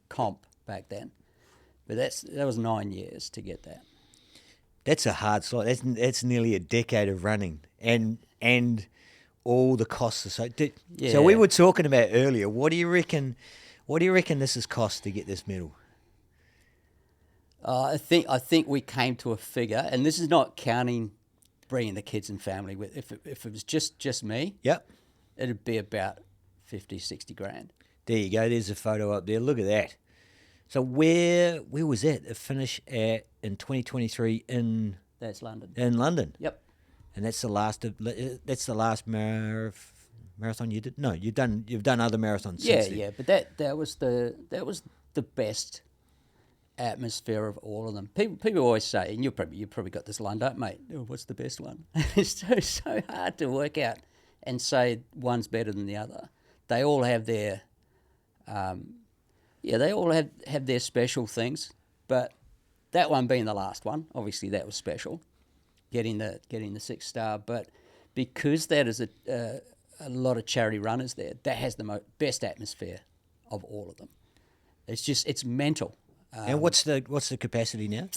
comp back then. But that was 9 years to get that. That's a hard slot. That's nearly a decade of running, and all the costs associated. Yeah. So we were talking about earlier. What do you reckon? What do you reckon this has cost to get this medal? I think we came to a figure, and this is not counting bringing the kids and family with. If it was just me, Yep. it'd be about 50, 60 grand. There you go. There's a photo up there. Look at that. So where was that? A finish in 2023 in That's London. in London. Yep. And that's the last marathon you did. No, you've done other marathons. Since then. Yeah. But that was the best atmosphere of all of them. People always say, and you probably got this lined up, mate. Oh, what's the best one? It's so hard to work out and say one's better than the other. They all have their they all have their special things, but that one being the last one, obviously that was special, getting the 6-star. But because that is a lot of charity runners there, that has the best atmosphere of all of them. It's mental. And what's the capacity now?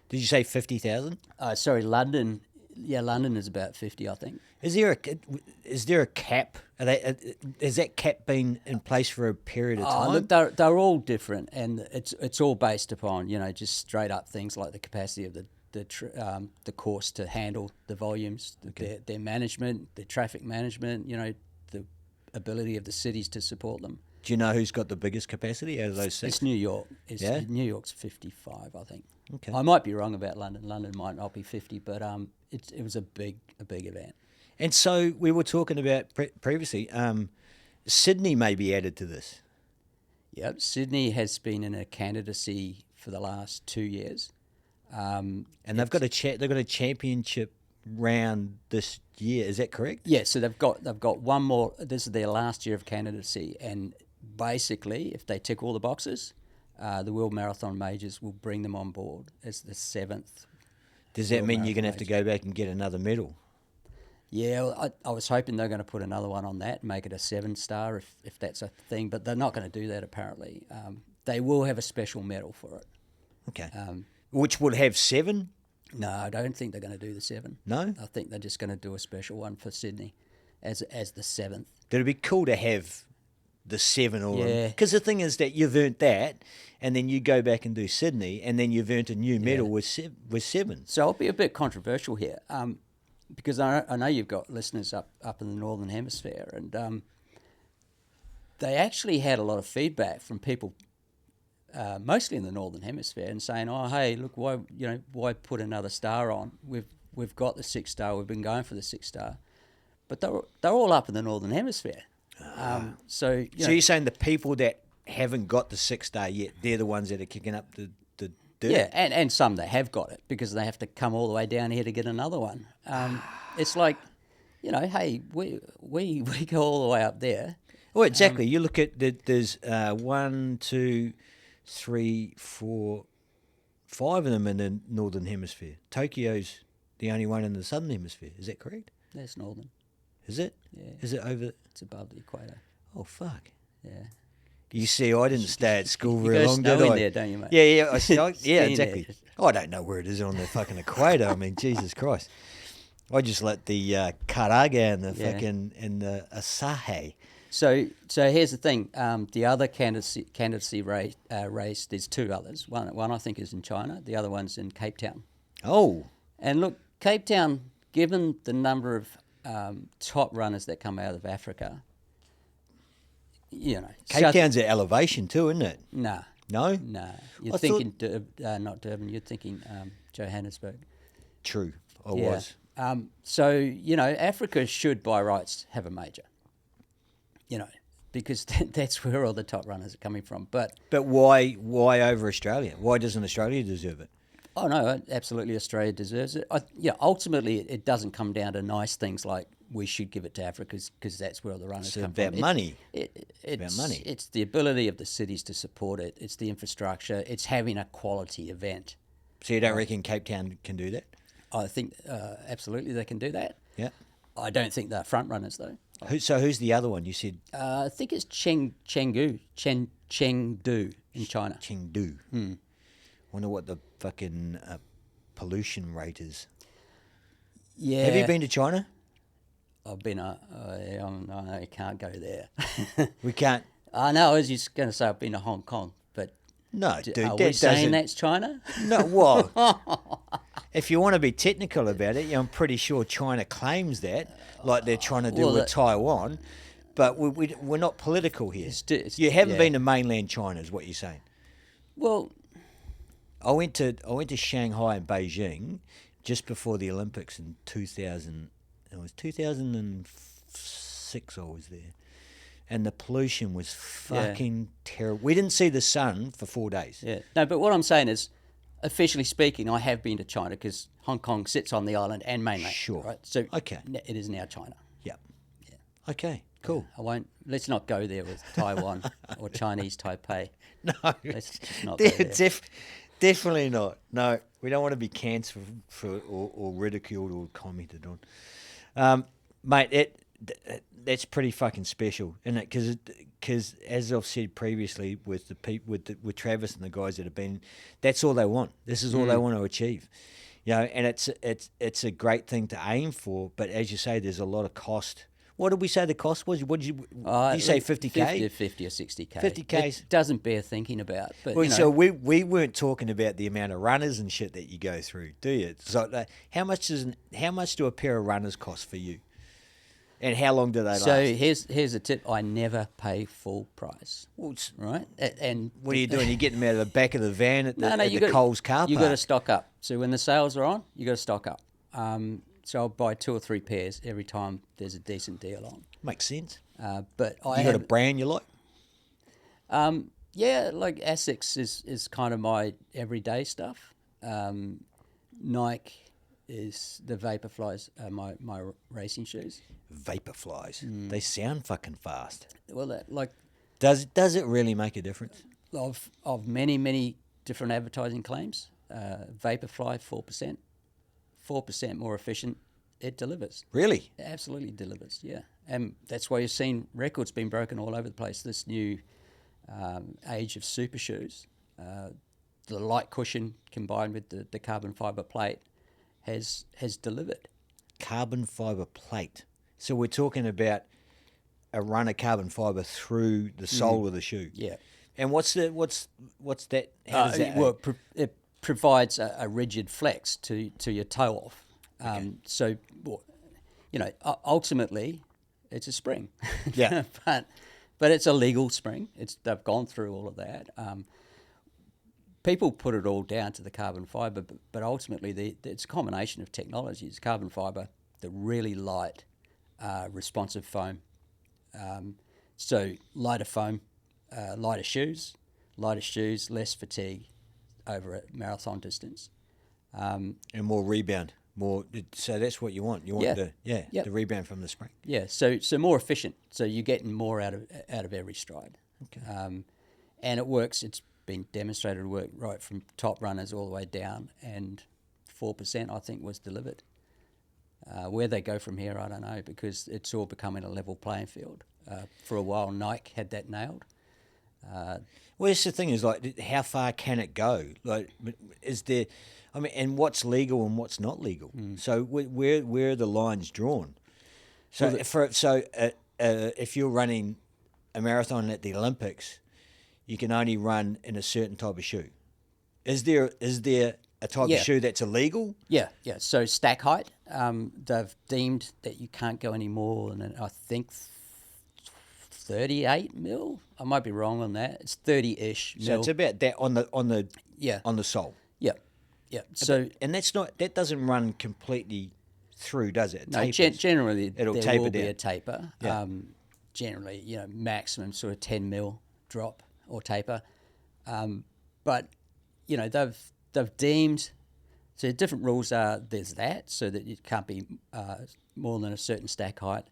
Did you say 50,000? Sorry, London. Yeah, London is about 50, I think. Is there a cap? Has that cap been in place for a period of time? Look, they're all different, and it's all based upon just straight up things like the capacity of the course to handle the volumes, their management, their traffic management. The ability of the cities to support them. Do you know who's got the biggest capacity out of those 6? It's New York. Yeah? New York's 55, I think. Okay. I might be wrong about London. London might not be 50, but it was a big event. And so we were talking about previously, Sydney may be added to this. Yep, Sydney has been in a candidacy for the last 2 years. And they've got a championship round this year. Is that correct? Yeah, so they've got one more. This is their last year of candidacy, and basically, if they tick all the boxes, the World Marathon Majors will bring them on board as the 7th. Does that World mean you're going to Marathon have to go back and get another medal? Yeah, well, I was hoping they're going to put another one on that, make it a 7-star if that's a thing, but they're not going to do that apparently. They will have a special medal for it. Okay. Which would have 7? No, I don't think they're going to do the 7. No? I think they're just going to do a special one for Sydney as the 7th. It'd be cool to have the 7 or Yeah. because the thing is that you've earned that, and then you go back and do Sydney, and then you've earned a new medal with 7. So I'll be a bit controversial here, because I know you've got listeners up in the Northern Hemisphere, and they actually had a lot of feedback from people, mostly in the Northern Hemisphere, and saying, "Oh, hey, look, why put another star on? We've got the 6-star. We've been going for the 6-star." But they're all up in the Northern Hemisphere. So You're saying the people that haven't got the 6-star yet, they're the ones that are kicking up the dirt? yeah, and some that have got it because they have to come all the way down here to get another one. It's like, hey, we go all the way up there. Well, exactly. You look at there's 1, 2, 3, 4, 5 of them in the Northern Hemisphere. Tokyo's the only one in the Southern Hemisphere. Is that correct? That's northern. Is it? Yeah. Is it over? It's above the equator. Oh, fuck. Yeah. You see, I didn't stay at school You very go long, did snowing I? there, don't you, mate? Yeah. I see. Yeah, Skiing exactly. there. I don't know where it is on the fucking equator. I mean, Jesus Christ. I just let the Karaga and the fucking and the Asahi. So here's the thing. The other candidacy race, there's 2 others. One I think is in China. The other one's in Cape Town. Oh, And look, Cape Town, given the number of top runners that come out of Africa, Cape Town's at elevation too, isn't it? No. No? You're thinking not Durban. You're thinking Johannesburg. True. I Yeah. was. So Africa should by rights have a major. Because that's where all the top runners are coming from. But why over Australia? Why doesn't Australia deserve it? oh no, absolutely, Australia deserves it. Ultimately, it doesn't come down to nice things like we should give it to Africa because that's where all the runners It's come about from. money. It's about money. It's the ability of the cities to support it. It's the infrastructure. It's having a quality event. So you don't reckon Cape Town can do that? I think absolutely they can do that. Yeah. I don't think they're front runners though. So who's the other one? You said I think it's Chengdu in China. Chengdu. Wonder what the fucking pollution rate is. Yeah. Have you been to China? I've been. I can't go there. We can't. I know. I was just going to say I've been to Hong Kong, but No, dude. are that we saying doesn't- that's China? No, well, if you want to be technical about it, I'm pretty sure China claims that, like they're trying to do Well, with Taiwan, but we're not political here. It's- You haven't yeah. been to mainland China, is what you're saying. Well, I went to Shanghai and Beijing just before the Olympics in 2000. It was 2006. I was there, and the pollution was fucking terrible. We didn't see the sun for 4 days. yeah. No, but what I'm saying is, officially speaking, I have been to China because Hong Kong sits on the island and mainland. Sure. Right. So Okay. it is now China. Yep. Okay. Cool. I won't. Let's not go there with Taiwan or Chinese Taipei. No. Let's just not go there. Definitely not. No, we don't want to be cancelled or ridiculed or commented on. Mate, that's pretty fucking special, isn't it? Because as I've said previously, with the people, with Travis and the guys that have been, that's all they want. This is all they want to achieve, And it's a great thing to aim for. But as you say, there's a lot of cost. What did we say the cost was? What did you say? 50K? 50 or 60K. 50K. It doesn't bear thinking about. But Well, so we weren't talking about the amount of runners and shit that you go through, do you? So how much do a pair of runners cost for you? And how long do they last? So here's a tip: I never pay full price. Well, Right? And what are you doing? You get them out of the back of the van at the, you the Coles car park? You got to stock up. So when the sales are on, you got to stock up. So I'll buy 2 or 3 pairs every time there's a decent deal on. Makes sense. But I You got a brand you like? yeah, like Asics is kind of my everyday stuff. Nike is the Vaporflies, my racing shoes. Vaporflies. They sound fucking fast. Well, that like Does it really make a difference? of many different advertising claims. Vaporfly 4% more efficient. It delivers. Really? It absolutely delivers. Yeah, and that's why you've seen records being broken all over the place. This new age of super shoes, the light cushion combined with the carbon fiber plate has delivered. Carbon fiber plate. So we're talking about run of carbon fibre through the sole of the shoe. Yeah. And what's that? How does that? Well, it provides a rigid flex to your toe off. So, well, ultimately, it's a spring. Yeah. but it's a legal spring. They've gone through all of that. People put it all down to the carbon fibre, but ultimately, it's a combination of technologies. Carbon fibre, the really light, responsive foam. So lighter foam. Lighter shoes, less fatigue over a marathon distance. And more rebound. So that's what you want. You want the rebound from the spring. Yeah, so more efficient. So you're getting more out of every stride. Okay. And it works. It's been demonstrated to work right from top runners all the way down, and 4% I think was delivered. Where they go from here, I don't know, because it's all becoming a level playing field. For a while, Nike had that nailed. Well, that's the thing is, like, how far can it go? Like, is there, and what's legal and what's not legal? So where are the lines drawn? So if you're running a marathon at the Olympics, you can only run in a certain type of shoe. Is there a type of shoe that's illegal? Yeah. So stack height, they've deemed that you can't go any more than, I think, 38 mil. I might be wrong on that. It's 30-ish mil. So it's about that on the sole. Yeah. So that doesn't run completely through, does it? No, generally It'll there taper will be down. a taper. Yeah. Generally, maximum sort of 10 mil drop or taper. But they've deemed, so different rules are, there's that, so that it can't be more than a certain stack height.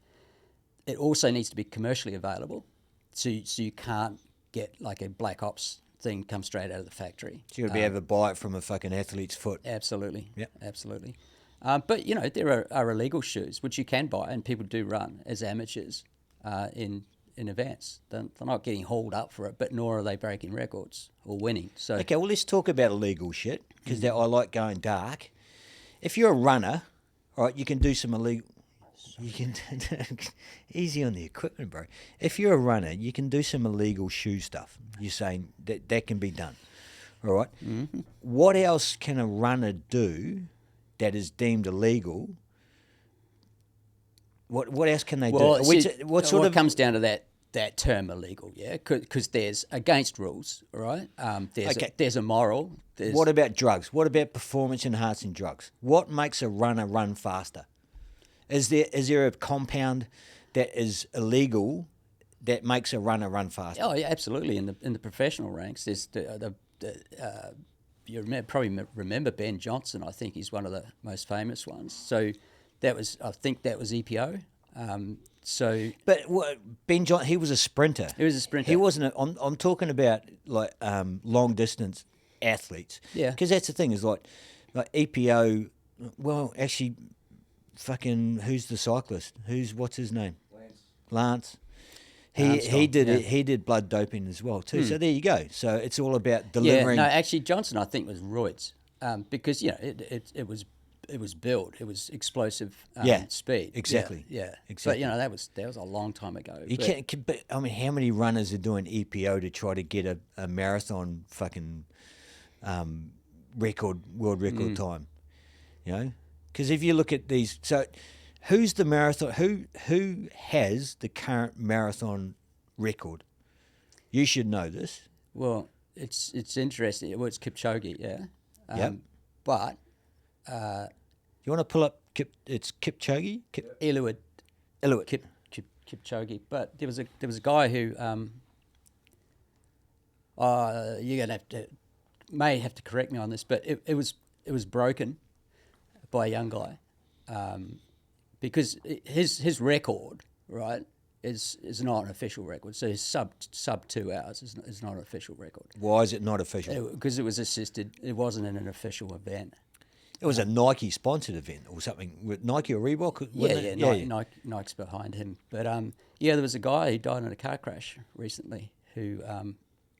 It also needs to be commercially available, so you can't get like a Black Ops thing come straight out of the factory. So you'll be able to buy it from a fucking athlete's foot. Absolutely. Yeah. Absolutely. But there are illegal shoes which you can buy, and people do run as amateurs in events. They're not getting hauled up for it, but nor are they breaking records or winning. So Okay, well, let's talk about illegal shit, because I like going dark. If you're a runner, all right, you can do some illegal. You can easy on the equipment, bro. If you're a runner, you can do some illegal shoe stuff. You're saying that can be done, all right? Mm-hmm. What else can a runner do that is deemed illegal? What else can they do? What comes down to that term illegal? Yeah, because there's against rules, right? There's a moral. What about drugs? What about performance enhancing drugs? What makes a runner run faster? Is there a compound that is illegal that makes a runner run faster? Oh yeah, absolutely. In the professional ranks, there's probably remember Ben Johnson. I think he's one of the most famous ones. So I think that was EPO. But Ben Johnson, he was a sprinter. He was a sprinter. He wasn't. I'm talking about like long distance athletes. Yeah. Because that's the thing is like EPO. Well, actually. Fucking who's the cyclist? What's his name? Lance. He did blood doping as well too. So there you go. So it's all about delivering. Yeah, no, actually Johnson I think was roids, because it was built. It was explosive speed. Exactly. Yeah. Exactly. But that was a long time ago. But I mean, how many runners are doing EPO to try to get a marathon fucking world record time? You know. Because if you look at these, so who's the marathon? Who has the current marathon record? You should know this. Well, it's interesting. Well, it's Kipchoge, yeah. Yep. But you want to pull up? It's Kipchoge. Eliud. Kipchoge. But there was a guy who you're gonna may have to correct me on this, but it was broken by a young guy, because his record, right, is not an official record. So his sub 2 hours is not an official record. Why is it not official? Because it was assisted. It wasn't in an official event. It was a Nike sponsored event or something with Nike or Reebok. Nike's behind him. But there was a guy who died in a car crash recently.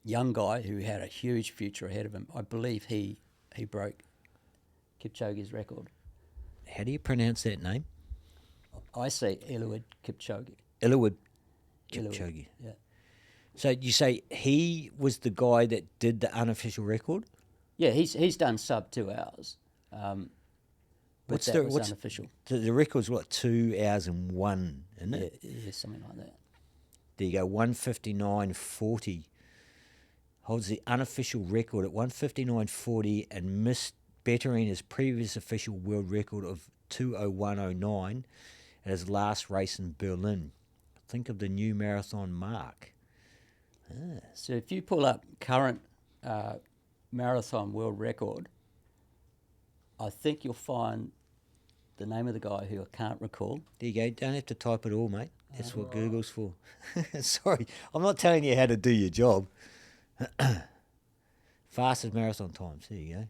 Young guy who had a huge future ahead of him. I believe he broke Kipchoge's record. How do you pronounce that name? I say Eliud Kipchoge. Eliud Kipchoge. Yeah. So you say he was the guy that did the unofficial record? Yeah, he's done sub 2 hours. But that was unofficial. The record's what, 2 hours and 1, isn't it? Yeah, something like that. There you go, 1:59:40. Holds the unofficial record at 1:59:40 and missed bettering his previous official world record of 2:01:09 at his last race in Berlin. Think of the new marathon mark. So if you pull up current marathon world record, I think you'll find the name of the guy who I can't recall. There you go. Don't have to type it all, mate. That's what Google's for. Sorry, I'm not telling you how to do your job. Fastest marathon times. There you go.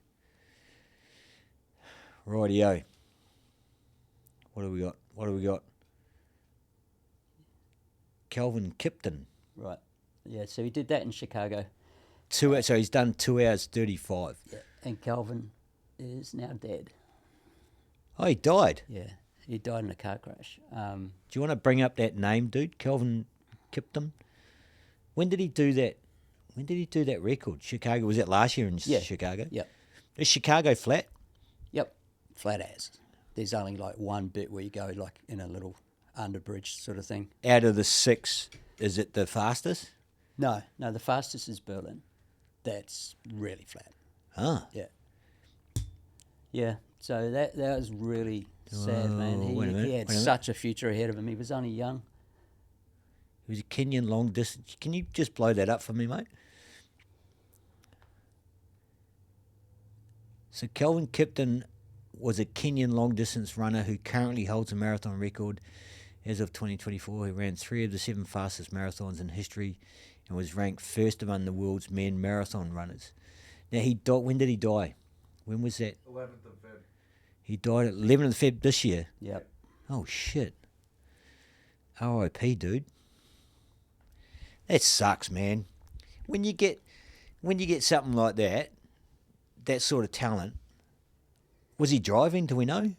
Rightio. What do we got? Kelvin Kipton. Right. Yeah, so he did that in Chicago. So he's done 2 hours 35. Yeah. And Calvin is now dead. Oh, he died. Yeah, he died in a car crash. Do you want to bring up that name, dude? Kelvin Kipton. When did he do that? When did he do that record? Chicago. Was it last year in Chicago? Yep. Is Chicago flat? Yep. Flat as. There's only like one bit where you go like in a little underbridge sort of thing. Out of the 6, is it the fastest? No, the fastest is Berlin. That's really flat. Ah. Yeah. Yeah. So that was really sad, man. wait a minute, He had wait a minute. such a future ahead of him. He was only young. He was a Kenyan long distance. Can you just blow that up for me, mate? So Kelvin Kipton was a Kenyan long distance runner who currently holds a marathon record as of 2024. He ran 3 of the 7 fastest marathons in history and was ranked first among the world's men marathon runners. Now, he died. When did he die? When was that? 11th of Feb. He died at 11th of Feb this year. Yep. Oh, shit. R.I.P., dude. That sucks, man. When you get something like that sort of talent, was he driving? Do we know?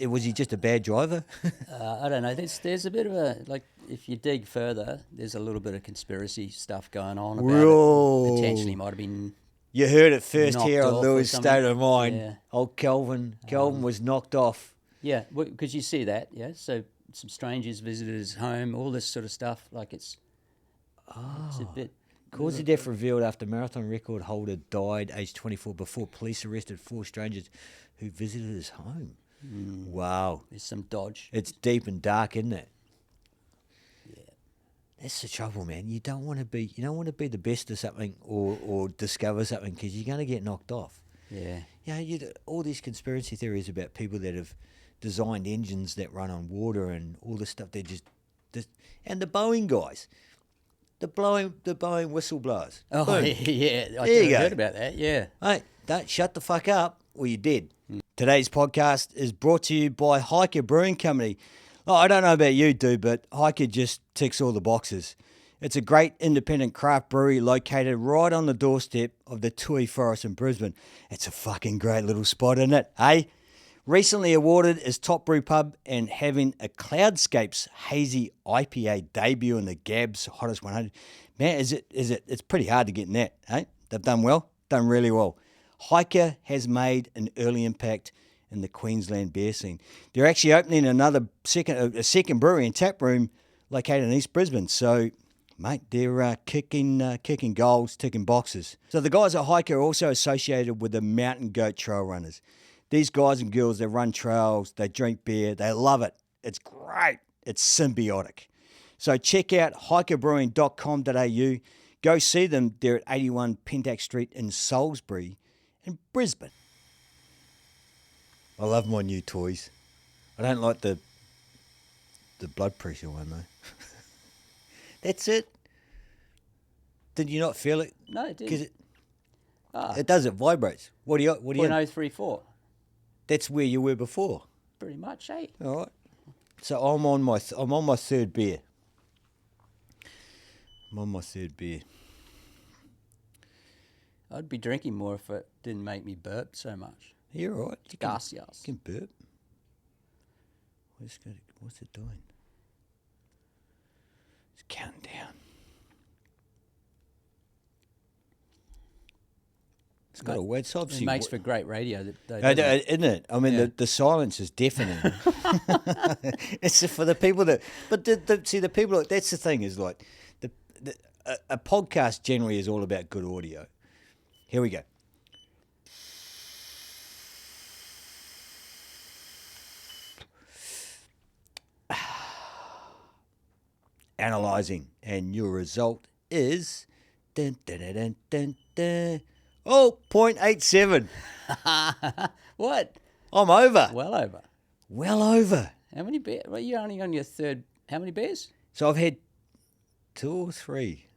Was he just a bad driver? I don't know. There's a bit of a, like, if you dig further, there's a little bit of conspiracy stuff going on about Whoa. it. Potentially might have been. You heard it first Knocked here on off or Louis' something. State of Mind. Yeah. Old Kelvin. Kelvin was knocked off. Yeah, because you see that, yeah. So some strangers visited his home, all this sort of stuff. Like it's a bit. Cause of death revealed after marathon record holder died aged 24 before police arrested 4 strangers who visited his home. Wow. There's some dodge. It's deep and dark, isn't it? Yeah. That's the trouble, man. You don't want to be the best of something or discover something because you're going to get knocked off. Yeah. All these conspiracy theories about people that have designed engines that run on water and all this stuff. They're just and the Boeing guys, the Boeing whistleblowers. Oh, Boom. yeah. I There you go. heard about that. Yeah. Hey, don't shut the fuck up or you're dead. Today's podcast is brought to you by Hiker Brewing Company. Oh, I don't know about you, dude, but Hiker just ticks all the boxes. It's a great independent craft brewery located right on the doorstep of the Tui Forest in Brisbane. It's a fucking great little spot, isn't it? Hey? Recently awarded as top brew pub and having a Cloudscapes hazy IPA debut in the Gabs Hottest 100. Man, it's pretty hard to get in that, hey? They've done really well. Hiker has made an early impact in the Queensland beer scene. They're actually opening a second brewery and tap room located in East Brisbane. So, mate, they're kicking goals, ticking boxes. So the guys at Hiker are also associated with the Mountain Goat Trail Runners. These guys and girls, they run trails, they drink beer, they love it. It's great. It's symbiotic. So check out hikerbrewing.com.au. Go see them. They're at 81 Pentax Street in Salisbury in Brisbane. I love my new toys. I don't like the blood pressure one though. That's it. Did you not feel it? No, it did. Because it does. It vibrates. What do you? 0.034. That's where you were before. Pretty much, eh? All right. So I'm on my third beer. I'm on my third beer. I'd be drinking more if it didn't make me burp so much. You're all right. You Gracias. can burp. What's it doing? It's counting It's got a word. It's obviously It makes for great radio, though, isn't doesn't it? it? I mean, the silence is deafening. It's for the people that, but the people. That's the thing is like, a podcast generally is all about good audio. Here we go. Analyzing, and your result is dun, dun, dun, dun, dun, dun. Oh, 0.87. What? I'm over. Well over. Well over. How many beers? Well, you're only on your third. How many beers? So I've had 2 or 3.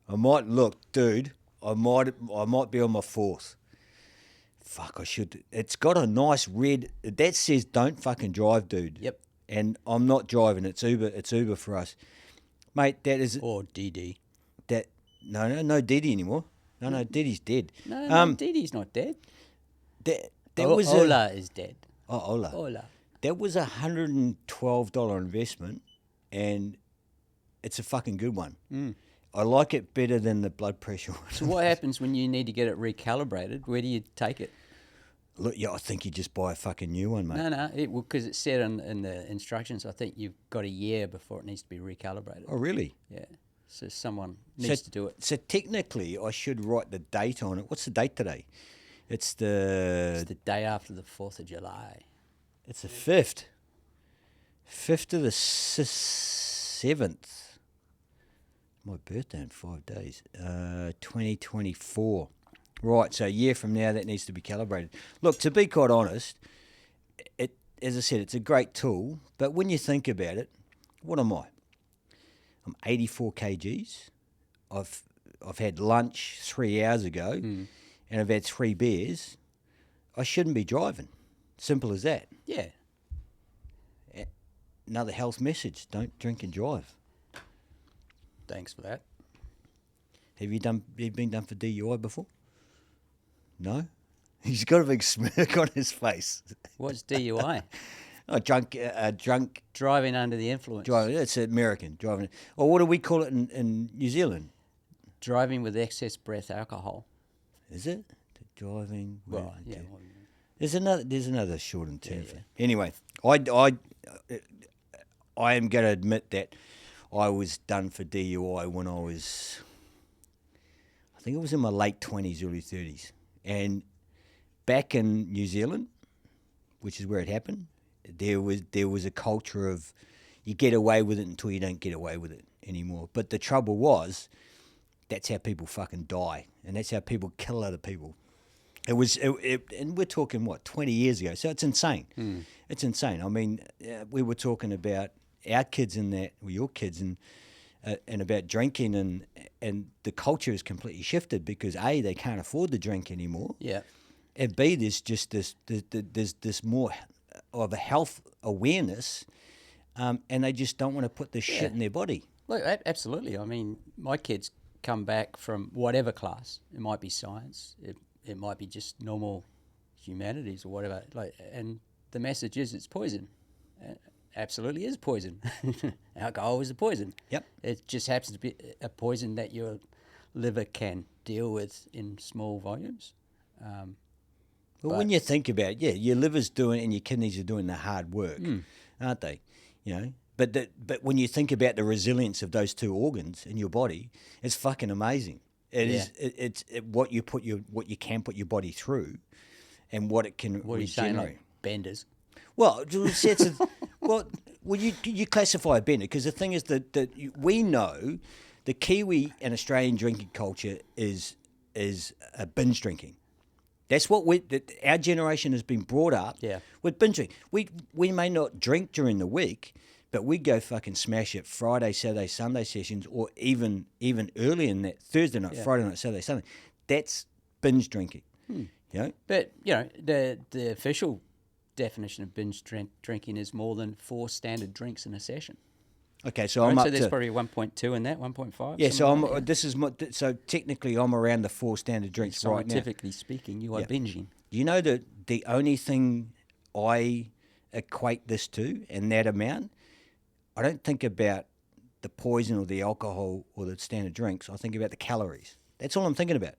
I might look, dude. I might be on my 4th. Fuck, I should. It's got a nice red. That says don't fucking drive, dude. Yep. And I'm not driving. It's Uber. It's Uber for us, mate. That is Or DD. that. No Diddy anymore. No, Diddy's dead. No, DD's not dead. That was Ola is dead. Ola. Ola. That was $112 investment, and it's a fucking good one. I like it better than the blood pressure one. So what happens when you need to get it recalibrated? Where do you take it? Look, yeah, I think you just buy a fucking new one, mate. No, because it said in the instructions, I think you've got a year before it needs to be recalibrated. Oh, really? Yeah. So someone needs to do it. So technically, I should write the date on it. What's the date today? It's the... It's the day after the 4th of July. It's the 5th. 5th to the 7th. My birthday in 5 days. 2024. Right, so a year from now, that needs to be calibrated. Look, to be quite honest, as I said, it's a great tool, but when you think about it, what am I? I'm 84 kgs. I've had lunch 3 hours ago, and I've had 3 beers. I shouldn't be driving. Simple as that. Yeah. Another health message: don't drink and drive. Thanks for that. Have you been done for DUI before? No. He's got a big smirk on his face. What's DUI? Oh, drunk Driving under the influence. driving. It's American driving. Or what do we call it in New Zealand? Driving with excess breath alcohol. Is it driving? Well, yeah. There's another shortened term. For it. Anyway, I am going to admit that I was done for DUI when I think it was in my late 20s, early 30s. And back in New Zealand, which is where it happened, there was a culture of you get away with it until you don't get away with it anymore. But the trouble was, that's how people fucking die, and that's how people kill other people. And we're talking, 20 years ago. So it's insane. It's insane. I mean, we were talking about our kids and that, or your kids, and about drinking, and the culture has completely shifted because A, they can't afford to drink anymore. Yeah. And B, there's just this more of a health awareness, and they just don't want to put this shit in their body. Look, absolutely. I mean, my kids come back from whatever class. It might be science. It might be just normal humanities or whatever. And the message is it's poison. Absolutely is poison. Alcohol is a poison. Yep. It just happens to be a poison that your liver can deal with in small volumes. Well, when you think about it, your liver's doing and your kidneys are doing the hard work, aren't they? You know, but when you think about the resilience of those two organs in your body, it's fucking amazing. It is. It's what you can put your body through, and what it can What are you regenerate. saying, like benders? Well, you classify a bender because the thing is that we know the Kiwi and Australian drinking culture is a binge drinking. That's what our generation has been brought up with binge drinking. We may not drink during the week, but we go fucking smash it Friday, Saturday, Sunday sessions, or even early in that Thursday night, Friday night, Saturday, Sunday. That's binge drinking. You know? But, the official definition of binge drinking is more than 4 standard drinks in a session. Okay, so I'm up so there's to probably 1.2 in that, 1.5. yeah. So like that, this is so technically I'm around the 4 standard drinks right now. Scientifically speaking, you are binging. You know that the only thing I equate this to, and that amount, I don't think about the poison or the alcohol or the standard drinks. I think about the calories. That's all I'm thinking about.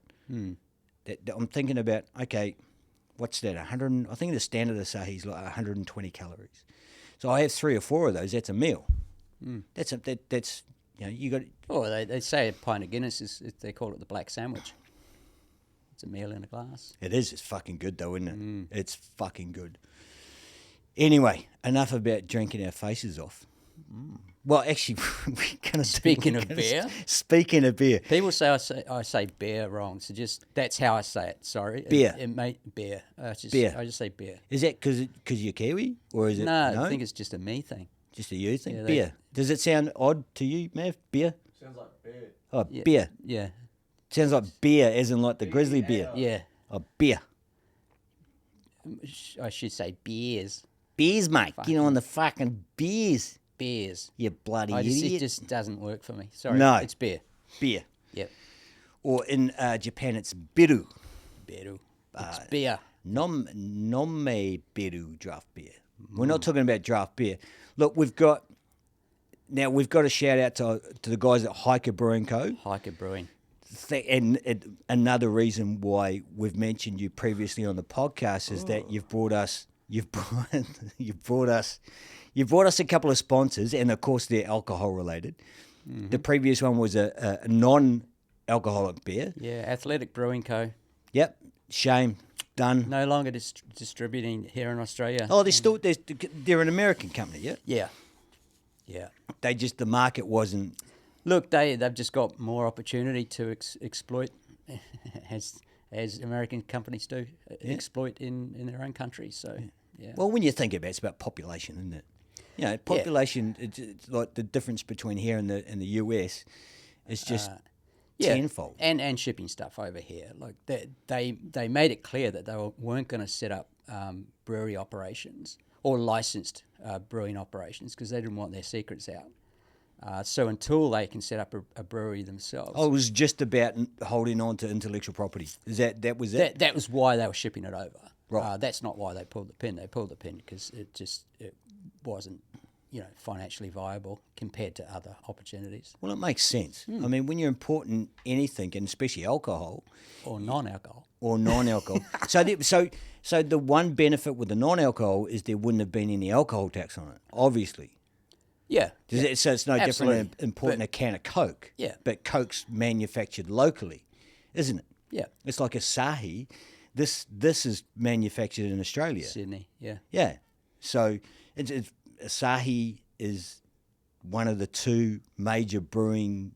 that I'm thinking about, okay, what's that, 100, I think the standard Asahi is like 120 calories. So I have 3 or 4 of those, that's a meal. That's, you know, you got... Oh, they say a pint of Guinness they call it the black sandwich. It's a meal in a glass. It is, it's fucking good though, isn't it? It's fucking good. Anyway, enough about drinking our faces off. Well, actually, we're gonna Speaking of beer? Speaking of beer, People say I say beer wrong, so just that's how I say it. Sorry, Beer. Beer. Beer. I just say beer. is that because you're Kiwi, or is it No, I think it's just a me thing. just a you thing? Yeah, Beer. Does it sound odd to you, Mav? Beer. Sounds like beer. Oh, Yeah. beer. Yeah, Sounds like beer, as in like the grizzly beer. yeah. Oh, beer. I should say beers. Beers, mate. Get on the fucking beers. Beers. You bloody It idiot. just doesn't work for me. Sorry. No. It's beer. Beer. Yep. Or in Japan, it's biru. Beer. It's beer. Nome biru draft beer. We're not talking about draft beer. Look, we've got a shout out to the guys at Hiker Brewing Co. Hiker Brewing. And another reason why we've mentioned you previously on the podcast is that you've brought us a couple of sponsors, and of course they're alcohol related. The previous one was a non-alcoholic beer. Yeah, Athletic Brewing Co. Yep, shame, done. No longer distributing here in Australia. Oh, they're an American company, yeah. Yeah. Yeah. The market wasn't. Look, they've just got more opportunity to exploit, as American companies do, exploit in their own country. So, yeah. Well, when you think about it, it's about population, isn't it? You know, population. It's like the difference between here and the US is just tenfold. And shipping stuff over here. Like they made it clear that they weren't going to set up brewery operations or licensed brewing operations because they didn't want their secrets out. So until they can set up a brewery themselves. Oh, it was just about holding on to intellectual property. That was it? That was why they were shipping it over. Right. That's not why they pulled the pin. They pulled the pin because it wasn't, financially viable compared to other opportunities. Well, it makes sense. I mean, when you're importing anything, and especially alcohol Or non-alcohol. or non-alcohol, so the one benefit with the non-alcohol is there wouldn't have been any alcohol tax on it, obviously. Yeah. So it's no Absolutely. different than importing a can of Coke. Yeah. But Coke's manufactured locally, isn't it? Yeah. It's like Asahi. This is manufactured in Australia. Sydney. Yeah. Yeah. So Asahi is one of the 2 major brewing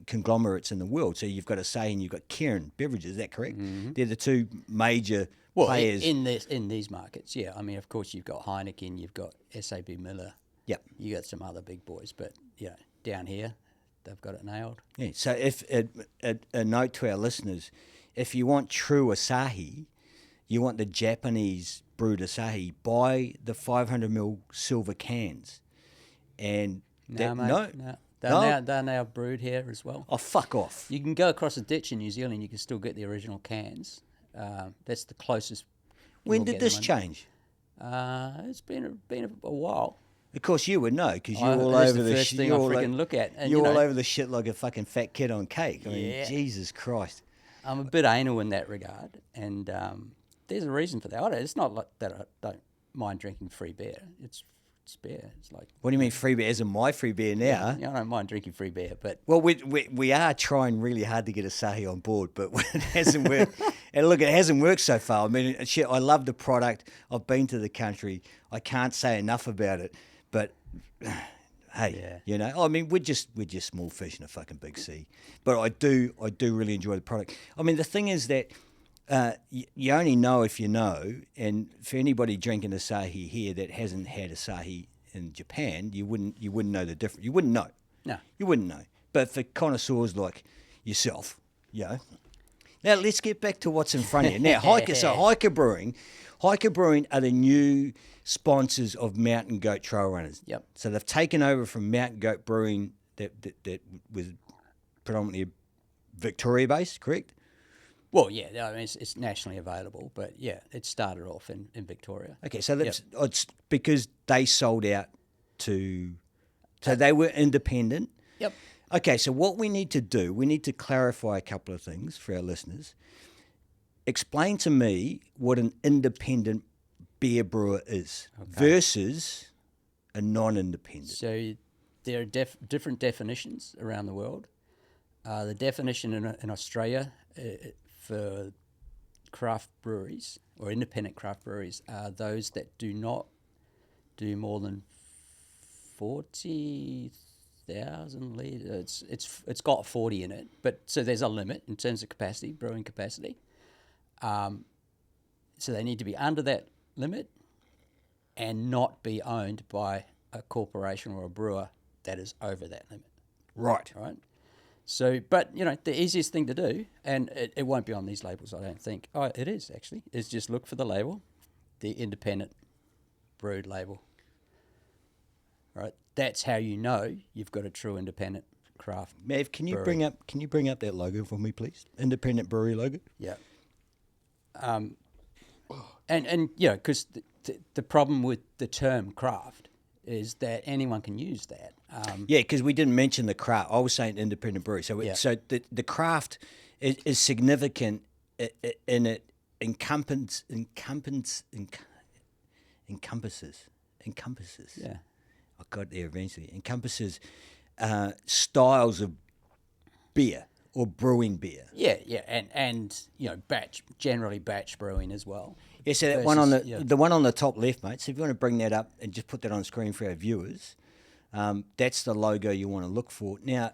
conglomerates in the world. So you've got Asahi and you've got Kirin Beverages. Is that correct? Mm-hmm. They're the 2 major players. in these markets, yeah. I mean, of course, you've got Heineken, you've got SAB Miller. Yep. You got some other big boys, but down here, they've got it nailed. Yeah. So if a note to our listeners, if you want true Asahi, you want the Japanese brewed Asahi, buy the 500ml silver cans. And No, mate, no. They're now brewed here as well. Oh, fuck off. You can go across a ditch in New Zealand, you can still get the original cans. That's the closest. When you'll did get this them. change? It's been a while. Of course, you would know because you're all That's over the the first shit. thing You're I all freaking look at. And, you're all over the shit like a fucking fat kid on cake. I mean, Yeah. Jesus Christ. I'm a bit anal in that regard, and there's a reason for that. It's not like that I don't mind drinking free beer. It's beer. It's like, What do you mean free beer? Isn't my free beer now? I don't mind drinking free beer, but Well, we are trying really hard to get Asahi on board, but it hasn't worked. And look, it hasn't worked so far. I mean, shit, I love the product. I've been to the country. I can't say enough about it. But hey, I mean, we're just small fish in a fucking big sea. But I do really enjoy the product. I mean, the thing is that you only know if you know. And for anybody drinking Asahi here that hasn't had Asahi in Japan, you wouldn't know the difference. You wouldn't know. no. You wouldn't know. But for connoisseurs like yourself, Now let's get back to what's in front of you. Now, Hiker Brewing are the new sponsors of Mountain Goat Trail Runners. Yep. So they've taken over from Mountain Goat Brewing that was predominantly Victoria based, correct? Well, yeah, I mean, it's nationally available, but yeah, it started off in Victoria. Okay, so it's because they sold out to, so they were independent. Yep. Okay, so what we need to do, we need to clarify a couple of things for our listeners. explain to me what an independent beer brewer is versus a non-independent. So there are different definitions around the world. The definition in Australia for craft breweries or independent craft breweries are those that do not do more than 40,000 litres. It's got 40 in it, but so there's a limit in terms of capacity, brewing capacity. So they need to be under that limit and not be owned by a corporation or a brewer that is over that limit. Right. Right. So, but, the easiest thing to do, and it won't be on these labels, I don't think. Oh, it is actually, is just look for the label, the independent brewed label. Right. That's how you know you've got a true independent craft. Mav, can you brewery. bring up that logo for me, please? Independent brewery logo. Yeah. Because the problem with the term craft is that anyone can use that. Yeah, because we didn't mention the craft. I was saying independent brewery. So, so the craft is significant in it encompasses. Yeah. I got there eventually. Encompasses styles of beer or brewing beer. Yeah, and generally batch brewing as well. Yeah, so that one on the one on the top left, mate. So if you want to bring that up and just put that on screen for our viewers, that's the logo you want to look for. Now,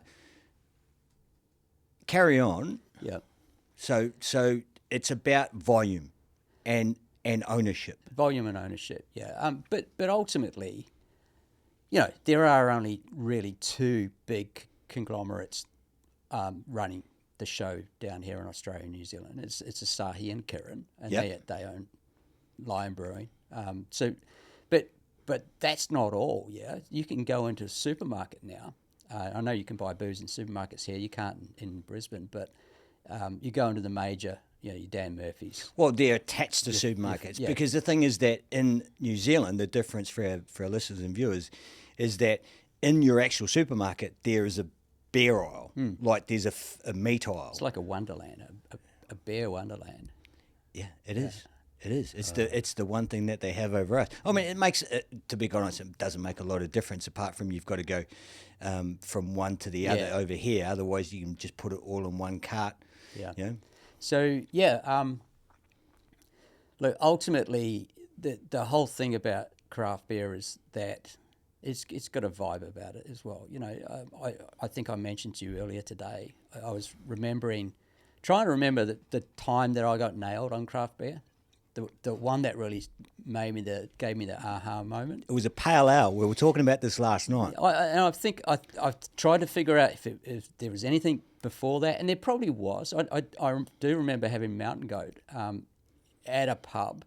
carry on. Yeah. So it's about volume and ownership. Volume and ownership, yeah. But ultimately, there are only really two big conglomerates running the show down here in Australia and New Zealand. It's Asahi and Kirin, and they own Lion Brewing. But that's not all. Yeah, you can go into a supermarket now. I know you can buy booze in supermarkets here. You can't in Brisbane, but you go into the major, your Dan Murphy's. Well, they're attached to supermarkets because the thing is that in New Zealand, the difference for our listeners and viewers is that in your actual supermarket there is a beer aisle, like there's a meat aisle. It's like a wonderland, a beer wonderland. Yeah, it is. It is. It's the one thing that they have over us. I mean, it makes, to be honest, it doesn't make a lot of difference apart from you've got to go from one to the other over here. Otherwise, you can just put it all in one cart. Yeah. So look, ultimately, the whole thing about craft beer is that it's got a vibe about it as well. I think I mentioned to you earlier today. I was trying to remember the time that I got nailed on craft beer. The one that really gave me the aha moment. It was a pale ale. We were talking about this last night. I think I've tried to figure out if there was anything before that, and there probably was. I do remember having Mountain Goat at a pub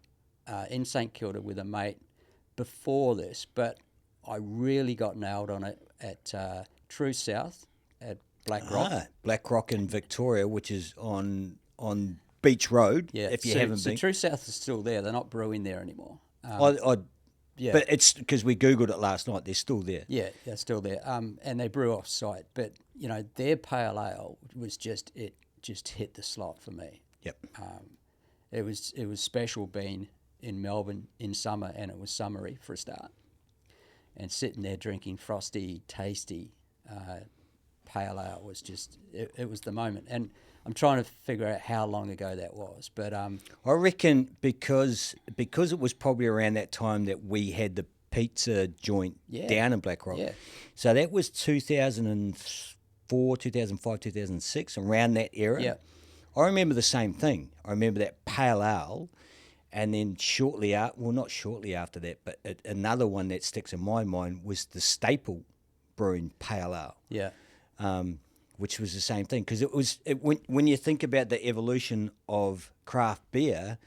in St Kilda with a mate before this, but I really got nailed on it at True South at Black Rock. Black Rock in Victoria, which is on Beach Road. Yeah, if you haven't been. True South is still there. They're not brewing there anymore. But it's because we Googled it last night. They're still there. Yeah, they're still there. And they brew off site. But their pale ale was just hit the slot for me. Yep. It was special being in Melbourne in summer, and it was summery for a start. And sitting there drinking frosty, tasty pale ale was just it was the moment. And I'm trying to figure out how long ago that was, but I reckon because it was probably around that time that we had the pizza joint down in Black Rock. Yeah. So that was 2004, 2005, 2006, around that era. Yeah. I remember the same thing. I remember that pale ale, and then not shortly after that, but another one that sticks in my mind was the Staple Brewing pale ale. Yeah. Which was the same thing, because when you think about the evolution of craft beer,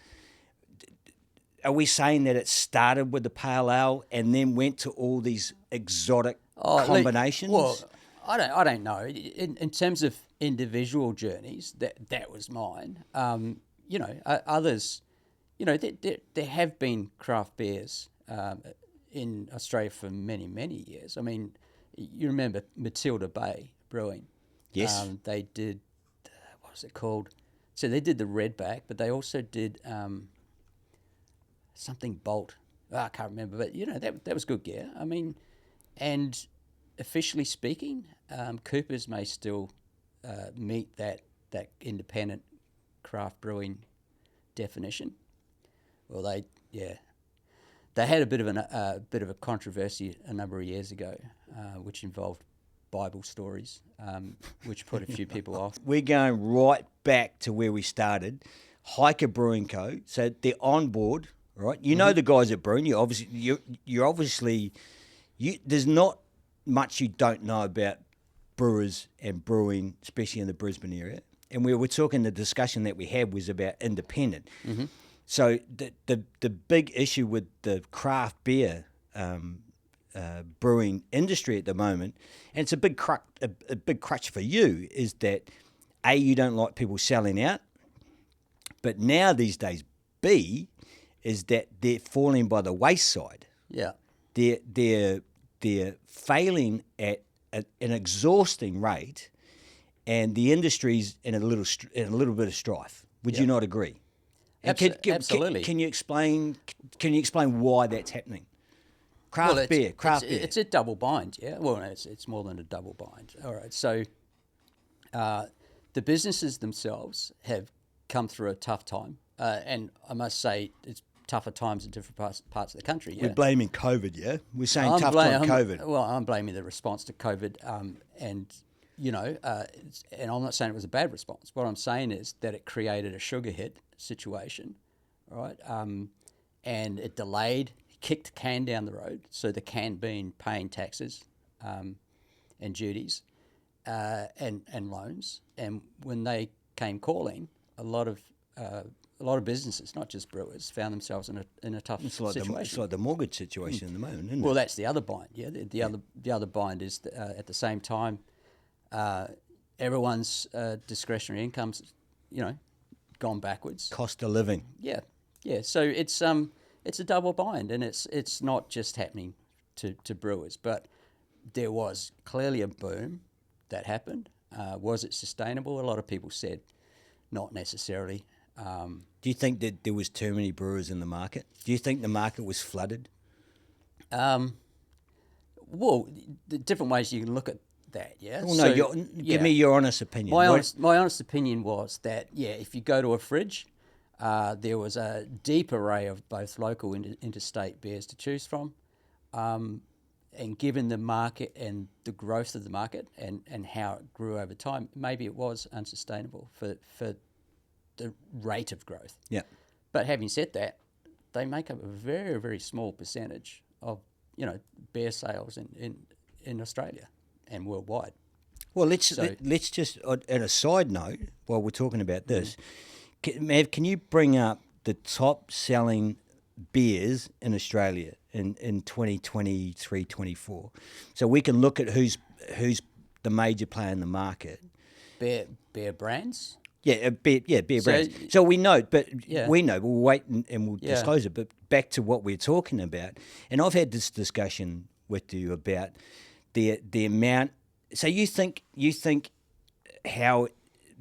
are we saying that it started with the pale ale and then went to all these exotic combinations? Well, I don't know. In terms of individual journeys, that was mine. Others, there have been craft beers in Australia for many, many years. I mean, you remember Matilda Bay Brewing. Yes. They did, what was it called? So they did the Redback, but they also did something Bolt. I can't remember, but that was good gear. I mean, and officially speaking, Coopers may still meet that independent craft brewing definition. Well, they had a bit of a controversy a number of years ago, which involved Bible stories, which put a few people off. We're going right back to where we started, Hiker Brewing Co. So they're on board, right? You know the guys at Brewing. You're obviously there's not much you don't know about brewers and brewing, especially in the Brisbane area. And we were talking. The discussion that we had was about independent. Mm-hmm. So the big issue with the craft beer brewing industry at the moment, and it's a big crutch for you, is that A, you don't like people selling out, but now these days, B, is that they're falling by the wayside. Yeah, They're failing at an exhausting rate, and the industry's in a little bit of strife. Would you not agree? Absolutely. Can you explain why that's happening? Craft beer. It's a double bind, yeah. Well, it's more than a double bind. All right. So, the businesses themselves have come through a tough time, and I must say it's tougher times in different parts of the country. Yeah? We're blaming COVID, yeah. We're saying COVID. Well, I'm blaming the response to COVID, and and I'm not saying it was a bad response. What I'm saying is that it created a sugar hit situation, right? And it delayed, kicked the can down the road. So the can being paying taxes and duties and loans. And when they came calling, a lot of businesses, not just brewers, found themselves in a tough situation. It's like the mortgage situation at the moment, isn't it? Well, that's the other bind. Yeah, the other bind is at the same time, everyone's discretionary income's, gone backwards. Cost of living. Yeah. So it's a double bind, and it's not just happening to brewers, but there was clearly a boom that happened. Was it sustainable? A lot of people said not necessarily. Do you think that there was too many brewers in the market? Do you think the market was flooded? Well, the different ways you can look at that, yeah. Well, no, give me your honest opinion. My honest opinion was that, if you go to a fridge, there was a deep array of both local and interstate beers to choose from. And given the market and the growth of the market and how it grew over time, maybe it was unsustainable for the rate of growth. Yeah. But having said that, they make up a very, very small percentage of, beer sales in Australia and worldwide. Well, let's just, on a side note, while we're talking about this, Mav, can you bring up the top selling beers in Australia in 2023-24? So we can look at who's the major player in the market. Beer brands? Yeah, beer brands. So we know, we know. We'll wait and we'll disclose it. But back to what we're talking about, and I've had this discussion with you about the amount. So you think how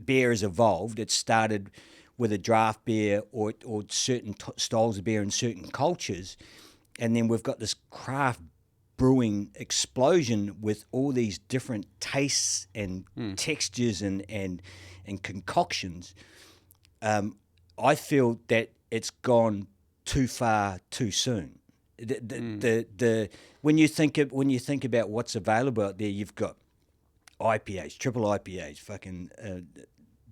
beer has evolved? It started with a draft beer or certain styles of beer in certain cultures, and then we've got this craft brewing explosion with all these different tastes and textures and concoctions. I feel that it's gone too far too soon. When you think about what's available out there, you've got IPAs, triple IPAs, fucking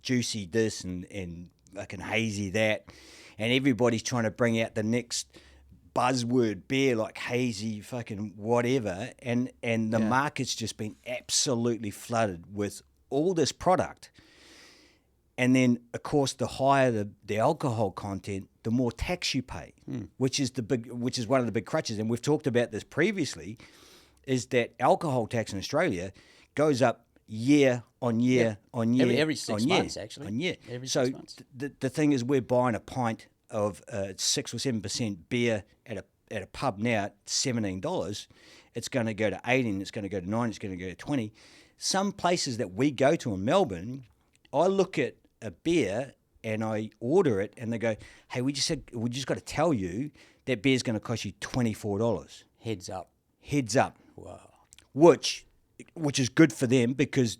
juicy this and fucking hazy that, and everybody's trying to bring out the next buzzword beer like hazy fucking whatever, and the market's just been absolutely flooded with all this product. And then, of course, the higher the alcohol content, the more tax you pay, which is one of the big crutches. And we've talked about this previously, is that alcohol tax in Australia goes up year on year on year. Every 6 months, actually. On year. Every so 6 months. The thing is, we're buying a pint of 6 or 7% beer at a pub now at $17. It's going to go to 18. It's going to go to 9. It's going to go to 20. Some places that we go to in Melbourne, I look at a beer and I order it, and they go, "Hey, we just got to tell you that beer's going to cost you $24." Heads up. Heads up. Wow. Which is good for them because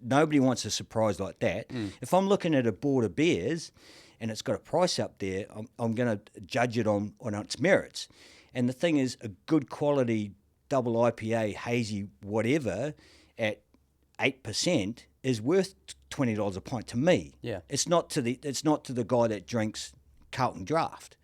nobody wants a surprise like that. If I'm looking at a board of beers and it's got a price up there, I'm going to judge it on its merits. And the thing is, a good quality double IPA, hazy, whatever, at 8% is worth $20 a pint to me. Yeah. It's not to the guy that drinks Carlton Draft,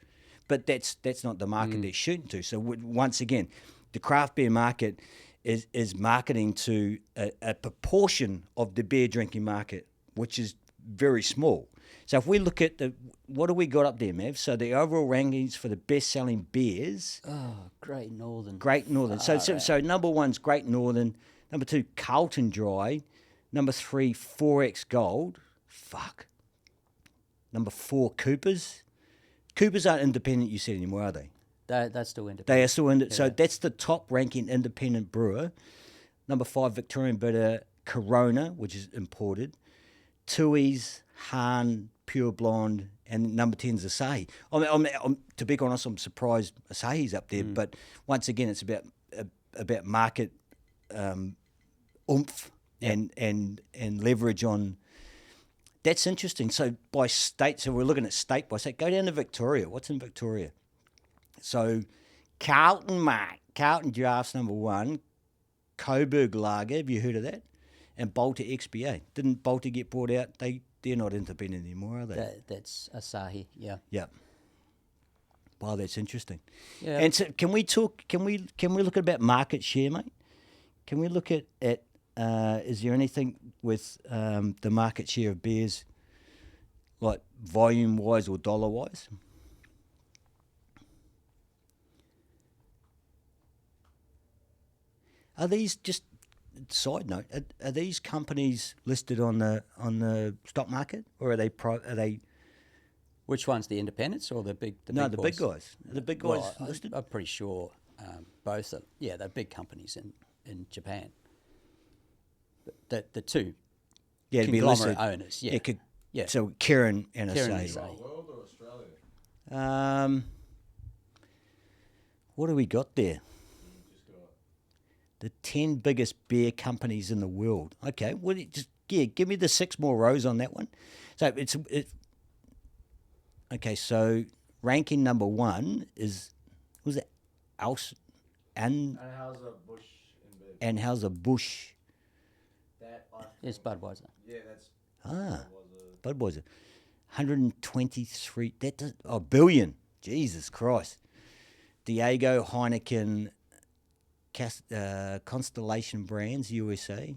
but that's not the market they're shooting to. So once again, the craft beer market is marketing to a proportion of the beer drinking market, which is very small. So if we look at what do we got up there, Mav? So the overall rankings for the best-selling beers. Oh, Great Northern. Great Northern. So number one's Great Northern. Number two, Carlton Dry. Number three, 4X Gold. Fuck. Number four, Coopers. Coopers aren't independent, you said, anymore, are they? That's still independent. They are still independent. So that's the top ranking independent brewer. Number five, Victorian Bitter Corona, which is imported. Tui's, Hahn, Pure Blonde, and number 10 is Asahi. To be honest, I'm surprised Asahi's up there. But once again, it's about market oomph and leverage on. That's interesting. So by state, so we're looking at state by state. Go down to Victoria. What's in Victoria? So Carlton, mate. Carlton Draft's number one. Coburg Lager, have you heard of that? And Bolter XBA. Didn't Bolter get bought out? They're not independent anymore, are they? That's Asahi, yeah. Yeah. Wow, that's interesting. Yeah. And so can we look at about market share, mate? Can we look at is there anything with the market share of beers, like volume-wise or dollar-wise? Are these, just side note, are these companies listed on the stock market, or are they Which one's the independents or the big? big boys? big guys? Are the big guys Well, listed? I'm pretty sure both are. Yeah, they're big companies in Japan. The two Yeah, to be conglomerate listed. owners. Yeah, yeah. So Kirin and Kirin Asahi. Asahi. World or Australia? What do we got there? Just got The 10 biggest beer companies in the world. Okay, well, give me the 6 more rows on that one. So okay. So ranking number one was it Aus and Anheuser-Busch InBev. Anheuser-Busch. That It's Budweiser. yeah, that's Budweiser. 123. That does, billion. Jesus Christ. Diego, Heineken, Constellation Brands, USA.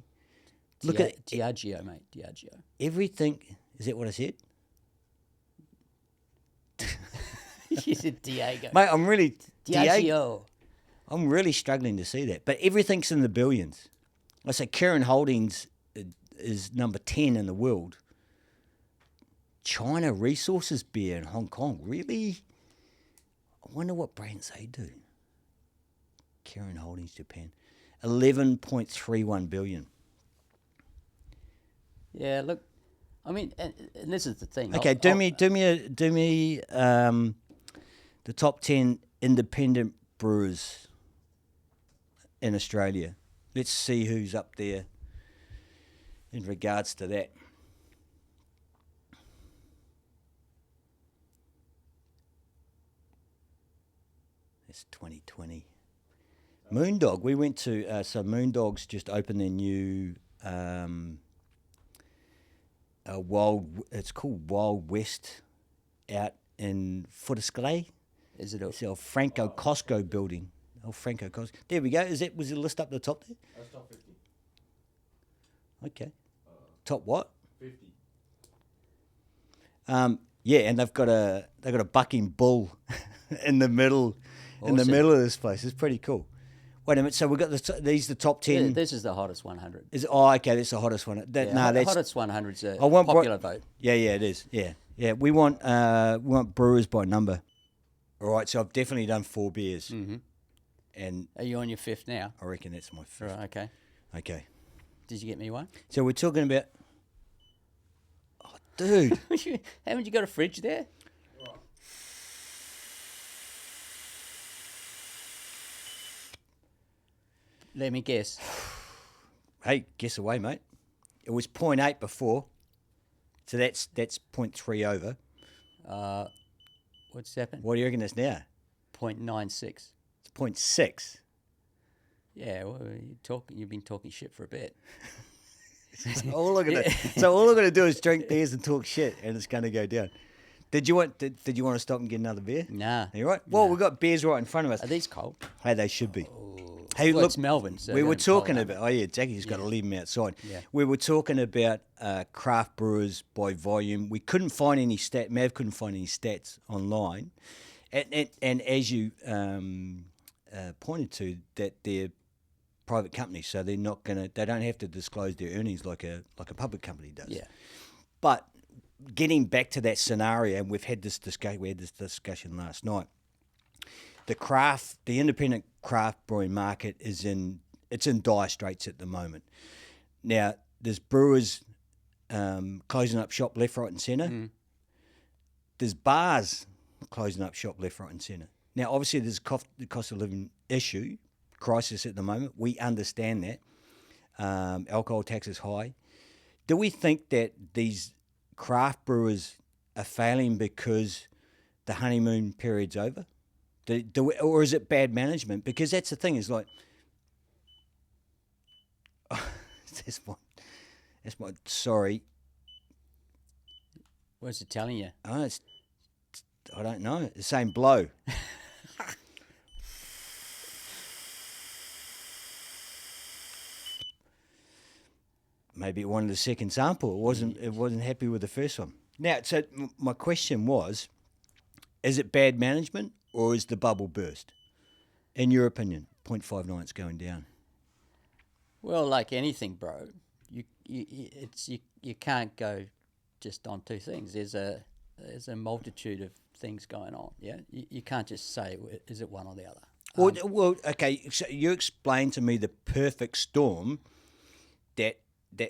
Look at Diageo, mate. Diageo. everything. Is that what I said? You said Diego. Mate, I'm really Diageo. I'm really struggling to see that. But everything's in the billions. I say Kirin Holdings is number 10 in the world. China Resources Beer in Hong Kong. Really? I wonder what brands they do. Kirin Holdings Japan. 11.31 billion. Yeah, look, I mean, and this is the thing. Okay, do me the top 10 independent brewers in Australia. Let's see who's up there in regards to that. It's 2020. Moondog. We went to so Moondog's just opened their new it's called Wild West out in Footascray. Is it? It's our Franco Costco building. Oh, Franco Costco. There we go. Was the list up the top there? that's top 50. Okay. Top what? 50. Yeah, and they've got a bucking bull in the middle of this place. It's pretty cool. Wait a minute. So we've got these the top 10. This is the hottest 100. Okay, that's the hottest one. The hottest 100 is a I want popular vote. Yeah, it is. Yeah. We want brewers by number. All right, so I've definitely done 4 beers, and Are you on your fifth now? I reckon that's my fifth. Right, okay. Okay. Did you get me one? So we're talking about Dude. Haven't you got a fridge there? Let me guess. Hey, guess away, mate. It was 0.8 before. So that's 0.3 over. What's happened? What do you reckon it's now? 0.96. It's 0.6. Yeah, well, you've been talking shit for a bit. So all I'm gonna do is drink beers and talk shit, and it's gonna go down. Did you want to stop and get another beer? Nah. Are you right? Well, we've got beers right in front of us. Are these cold? Hey, they should be. Hey, Well, look, it's Melbourne, so we they're were gonna be cold, talking aren't about. Oh yeah, Jackie's got to leave them outside. Yeah. We were talking about craft brewers by volume. We couldn't find any Mav couldn't find any stats online, and as you pointed to, that they're private companies, so they don't have to disclose their earnings like a public company does. Yeah. But getting back to that scenario, and we had this discussion last night. The independent craft brewing market is in dire straits at the moment. Now, there's brewers closing up shop left, right, and centre. There's bars closing up shop left, right, and centre. Now, obviously, there's the cost of living crisis at the moment. We understand that. Alcohol tax is high. Do we think that these craft brewers are failing because the honeymoon period's over? Or is it bad management? Because that's the thing, is like, sorry. What's it telling you? Oh, I don't know. The same blow. Maybe it wanted a second sample. It wasn't happy with the first one. Now, so my question was, is it bad management or is the bubble burst? In your opinion, 0.59 is going down. Well, like anything, bro, you can't go just on two things. There's a multitude of things going on. Yeah, you can't just say is it one or the other. Well, okay. So you explain to me the perfect storm that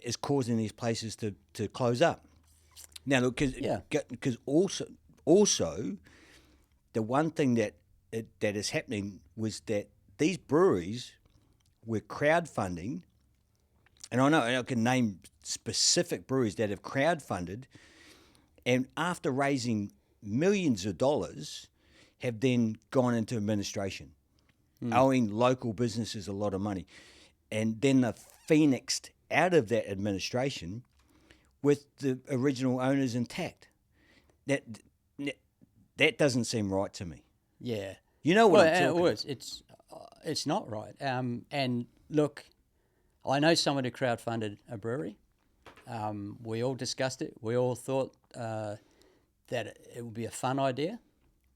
is causing these places to close up. Now, look, because also the one thing that is happening was that these breweries were crowdfunding, and I know I can name specific breweries that have crowdfunded, and after raising millions of dollars, have then gone into administration, owing local businesses a lot of money, and then they're phoenixed out of that administration with the original owners intact. That doesn't seem right to me. Yeah. You know what I'm talking about. It's not right. And look, I know someone who crowdfunded a brewery. We all discussed it. We all thought that it would be a fun idea.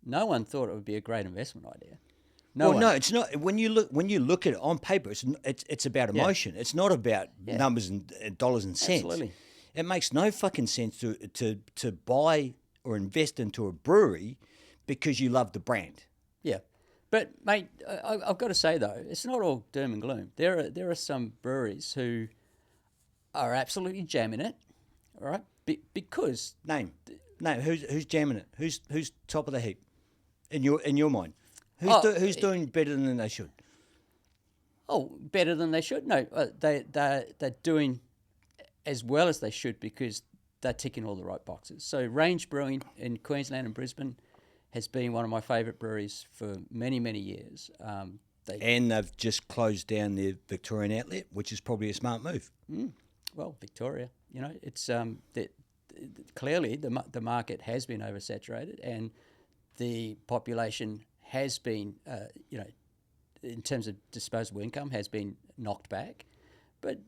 No one thought it would be a great investment idea. No, it's not. When you look at it on paper, it's about emotion. It's not about numbers and dollars and cents. Absolutely. It makes no fucking sense to buy or invest into a brewery because you love the brand. Yeah. But, mate, I've got to say, though, it's not all doom and gloom. There are some breweries who are absolutely jamming it, all right? Because... Name. Who's jamming it? Who's top of the heap in your mind? Who's doing better than they should? Oh, better than they should? No, they're doing as well as they should because they're ticking all the right boxes. So Range Brewing in Queensland and Brisbane has been one of my favourite breweries for many, many years. And they've just closed down their Victorian outlet, which is probably a smart move. Well, Victoria, it's clearly the market has been oversaturated and the population has been, in terms of disposable income, has been knocked back. But,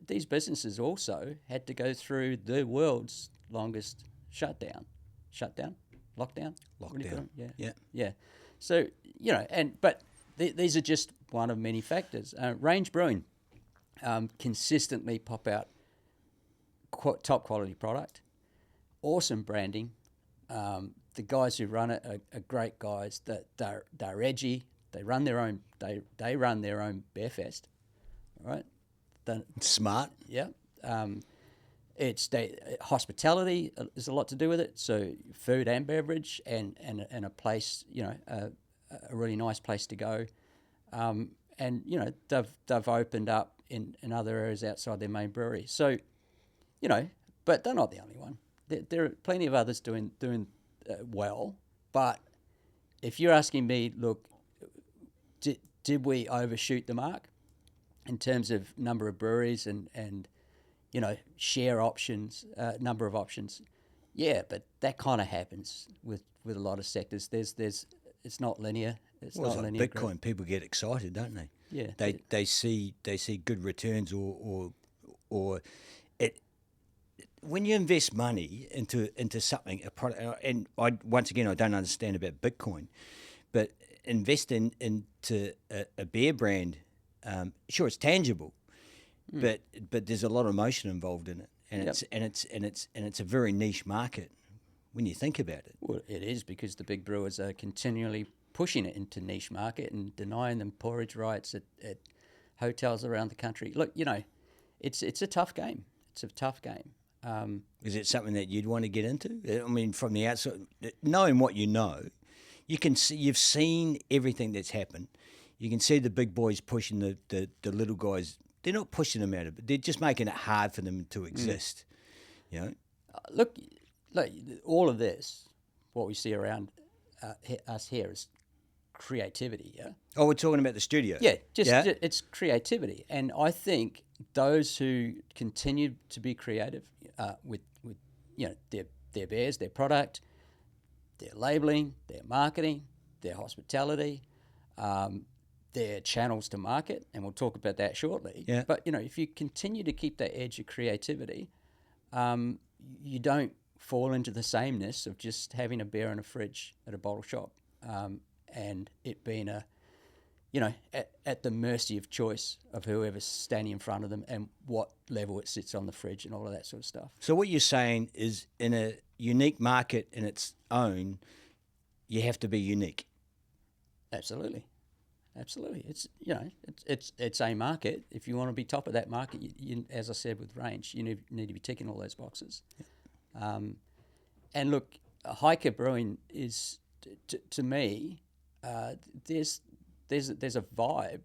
these businesses also had to go through the world's longest lockdown. Yeah. So, but these are just one of many factors. Range Brewing consistently pop out top quality product, awesome branding. The guys who run it are great guys. That they're edgy. They run their own. They run their own beer fest, right? Smart. Yeah. Hospitality is a lot to do with it. So food and beverage, and a place, a really nice place to go. And they've opened up in other areas outside their main brewery. So, but they're not the only one. There are plenty of others doing well. But if you're asking me, look, did we overshoot the mark in terms of number of breweries and share options, number of options? Yeah, but that kind of happens with a lot of sectors. It's not linear. It's Well, not it's like linear Bitcoin. growth. People get excited, don't they? Yeah. They see good returns or it. When you invest money into something, a product, and I don't understand about Bitcoin, but investing into a beer brand, sure, it's tangible, but there's a lot of emotion involved in it, and it's a very niche market when you think about it. Well, it is, because the big brewers are continually pushing it into niche market and denying them porridge rights at hotels around the country. Look, it's a tough game. It's a tough game. Is it something that you'd want to get into? I mean, from the outside, knowing what you know, you can see, you've seen everything that's happened. You can see the big boys pushing the little guys. They're not pushing them out of it. They're just making it hard for them to exist. Look, all of this, what we see around us here, is creativity, yeah? Oh, we're talking about the studio. Yeah, it's creativity. And I think those who continue to be creative with their beers, their product, their labelling, their marketing, their hospitality, their channels to market, and we'll talk about that shortly. Yeah. But, if you continue to keep that edge of creativity, you don't fall into the sameness of just having a beer in a fridge at a bottle shop, and it being at the mercy of choice of whoever's standing in front of them and what level it sits on the fridge and all of that sort of stuff. So what you're saying is, in a unique market in its own, you have to be unique. Absolutely. It's a market. If you want to be top of that market, you, as I said with range, you need to be ticking all those boxes. And look, Hiker Brewing is, to me, there's a vibe.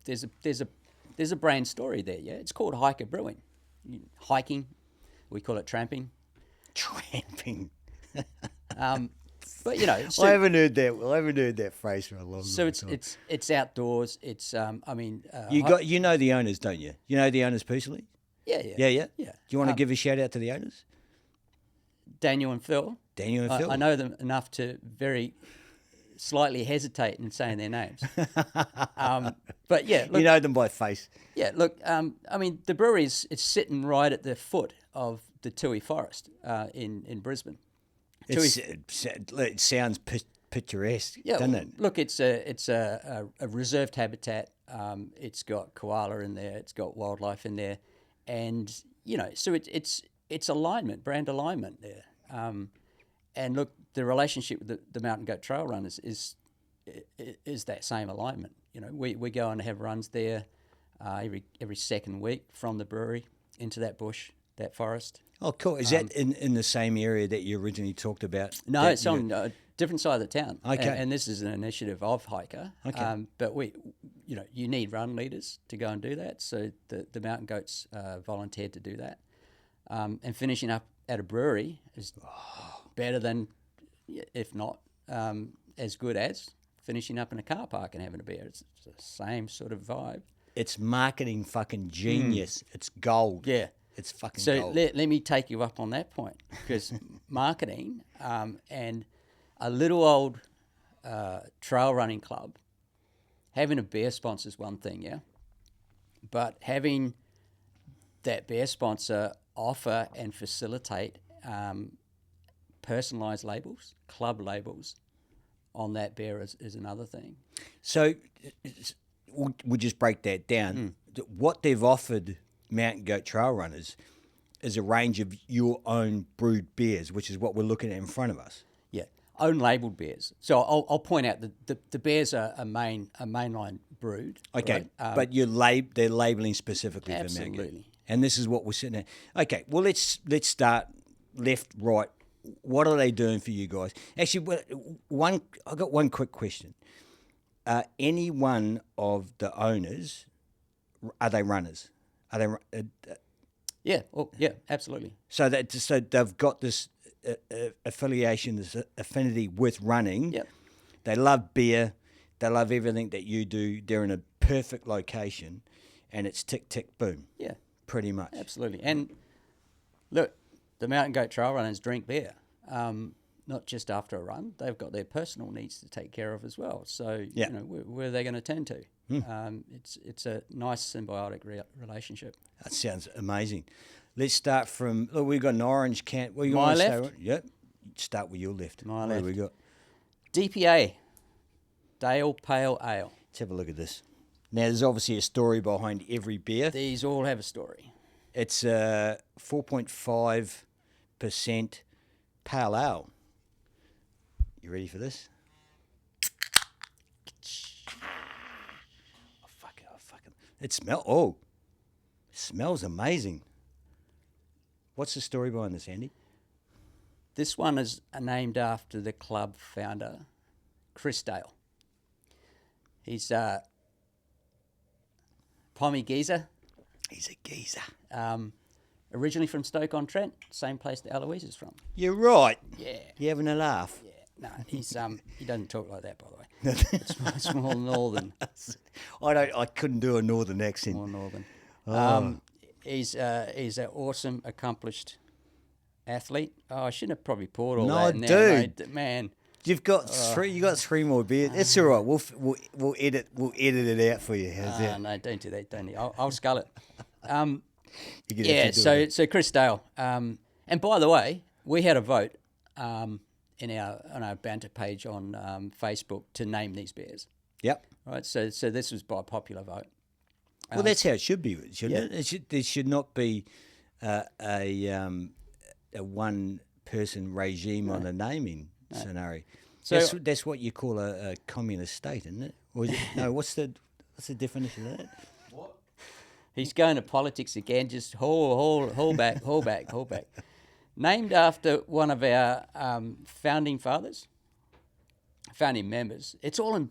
There's a brand story there. Yeah, it's called Hiker Brewing. Hiking, we call it tramping. Tramping. But so, I haven't heard that phrase for a long so time. it's outdoors. It's You know the owners, don't you? You know the owners personally? Yeah. Do you want to give a shout out to the owners? Daniel and Phil. I know them enough to very slightly hesitate in saying their names. But yeah, look, you know them by face. Yeah, look, the brewery is sitting right at the foot of the Tui Forest in Brisbane. It sounds picturesque, Yeah, doesn't it? Look, it's a reserved habitat. It's got koala in there. It's got wildlife in there, and so it's alignment, brand alignment there. And look, the relationship with the Mountain Goat Trail Runners is that same alignment. We go and have runs there every second week from the brewery into that bush, that forest. Oh, cool. Is that in the same area that you originally talked about? No, it's on a different side of the town. Okay. And this is an initiative of Hiker. Okay. But you need run leaders to go and do that. So the Mountain Goats volunteered to do that. And finishing up at a brewery is better than, if not as good as, finishing up in a car park and having a beer. It's the same sort of vibe. It's marketing fucking genius. It's gold. Yeah. It's fucking So gold. let me take you up on that point, because marketing and a little old trail running club, having a beer sponsor is one thing, yeah? But having that beer sponsor offer and facilitate personalised labels, club labels on that beer is another thing. So we'll just break that down. What they've offered Mountain Goat Trail Runners is a range of your own brewed beers, which is what we're looking at in front of us. Yeah, own labelled beers. So I'll point out that the beers are mainline brewed. Okay, right? but they're labelling specifically for Mountain Goat. And this is what we're sitting at. Okay, well, let's start left, right. What are they doing for you guys? Actually, I got one quick question. Any one of the owners, are they runners? Are they? Yeah, yeah, absolutely. So they've got this affiliation, this affinity with running. Yep. They love beer. They love everything that you do. They're in a perfect location, and it's tick, tick, boom. Yeah, Pretty much. absolutely. And look, the Mountain Goat Trail runners drink beer, not just after a run. They've got their personal needs to take care of as well. So, Yeah. where are they going to turn to? It's a nice symbiotic relationship. That sounds amazing. Let's start from. Look, we've got an orange can. Well, you My want to say, left? yep. Start with your left. My What do left. we got? DPA, Dale Pale Ale. Let's have a look at this. Now, there's obviously a story behind every beer. These all have a story. It's 4.5% pale ale. You ready for this? Oh, fuck it. It smells amazing. What's the story behind this, Andy? This one is named after the club founder, Chris Dale. He's Pommy geezer, He's a geezer. originally from Stoke-on-Trent, same place that Eloise is from. You're right. Yeah. You having a laugh? Yeah, no, he's he doesn't talk like that, by the way. It's more northern, I couldn't do a northern accent. more northern. Oh. He's an awesome, accomplished athlete. Oh, I shouldn't have probably poured all No, that in there, dude. mate. Man. You've got three. You got three more beers. It's all right. We'll edit it out for you. How's that? No, don't do that, don't you? I'll scull it. You get Yeah, to do it. so Chris Dale. And by the way, we had a vote on our banter page on Facebook to name these beers. Yep. Right, so this was by popular vote. Well, that's how it should be, shouldn't yeah. it? There should not be a one person regime on the naming scenario. So- That's what you call a communist state, isn't it? Or is it? No. What's the definition of that? He's going to politics again. Just hold back. Named after one of our founding fathers, founding members. It's all in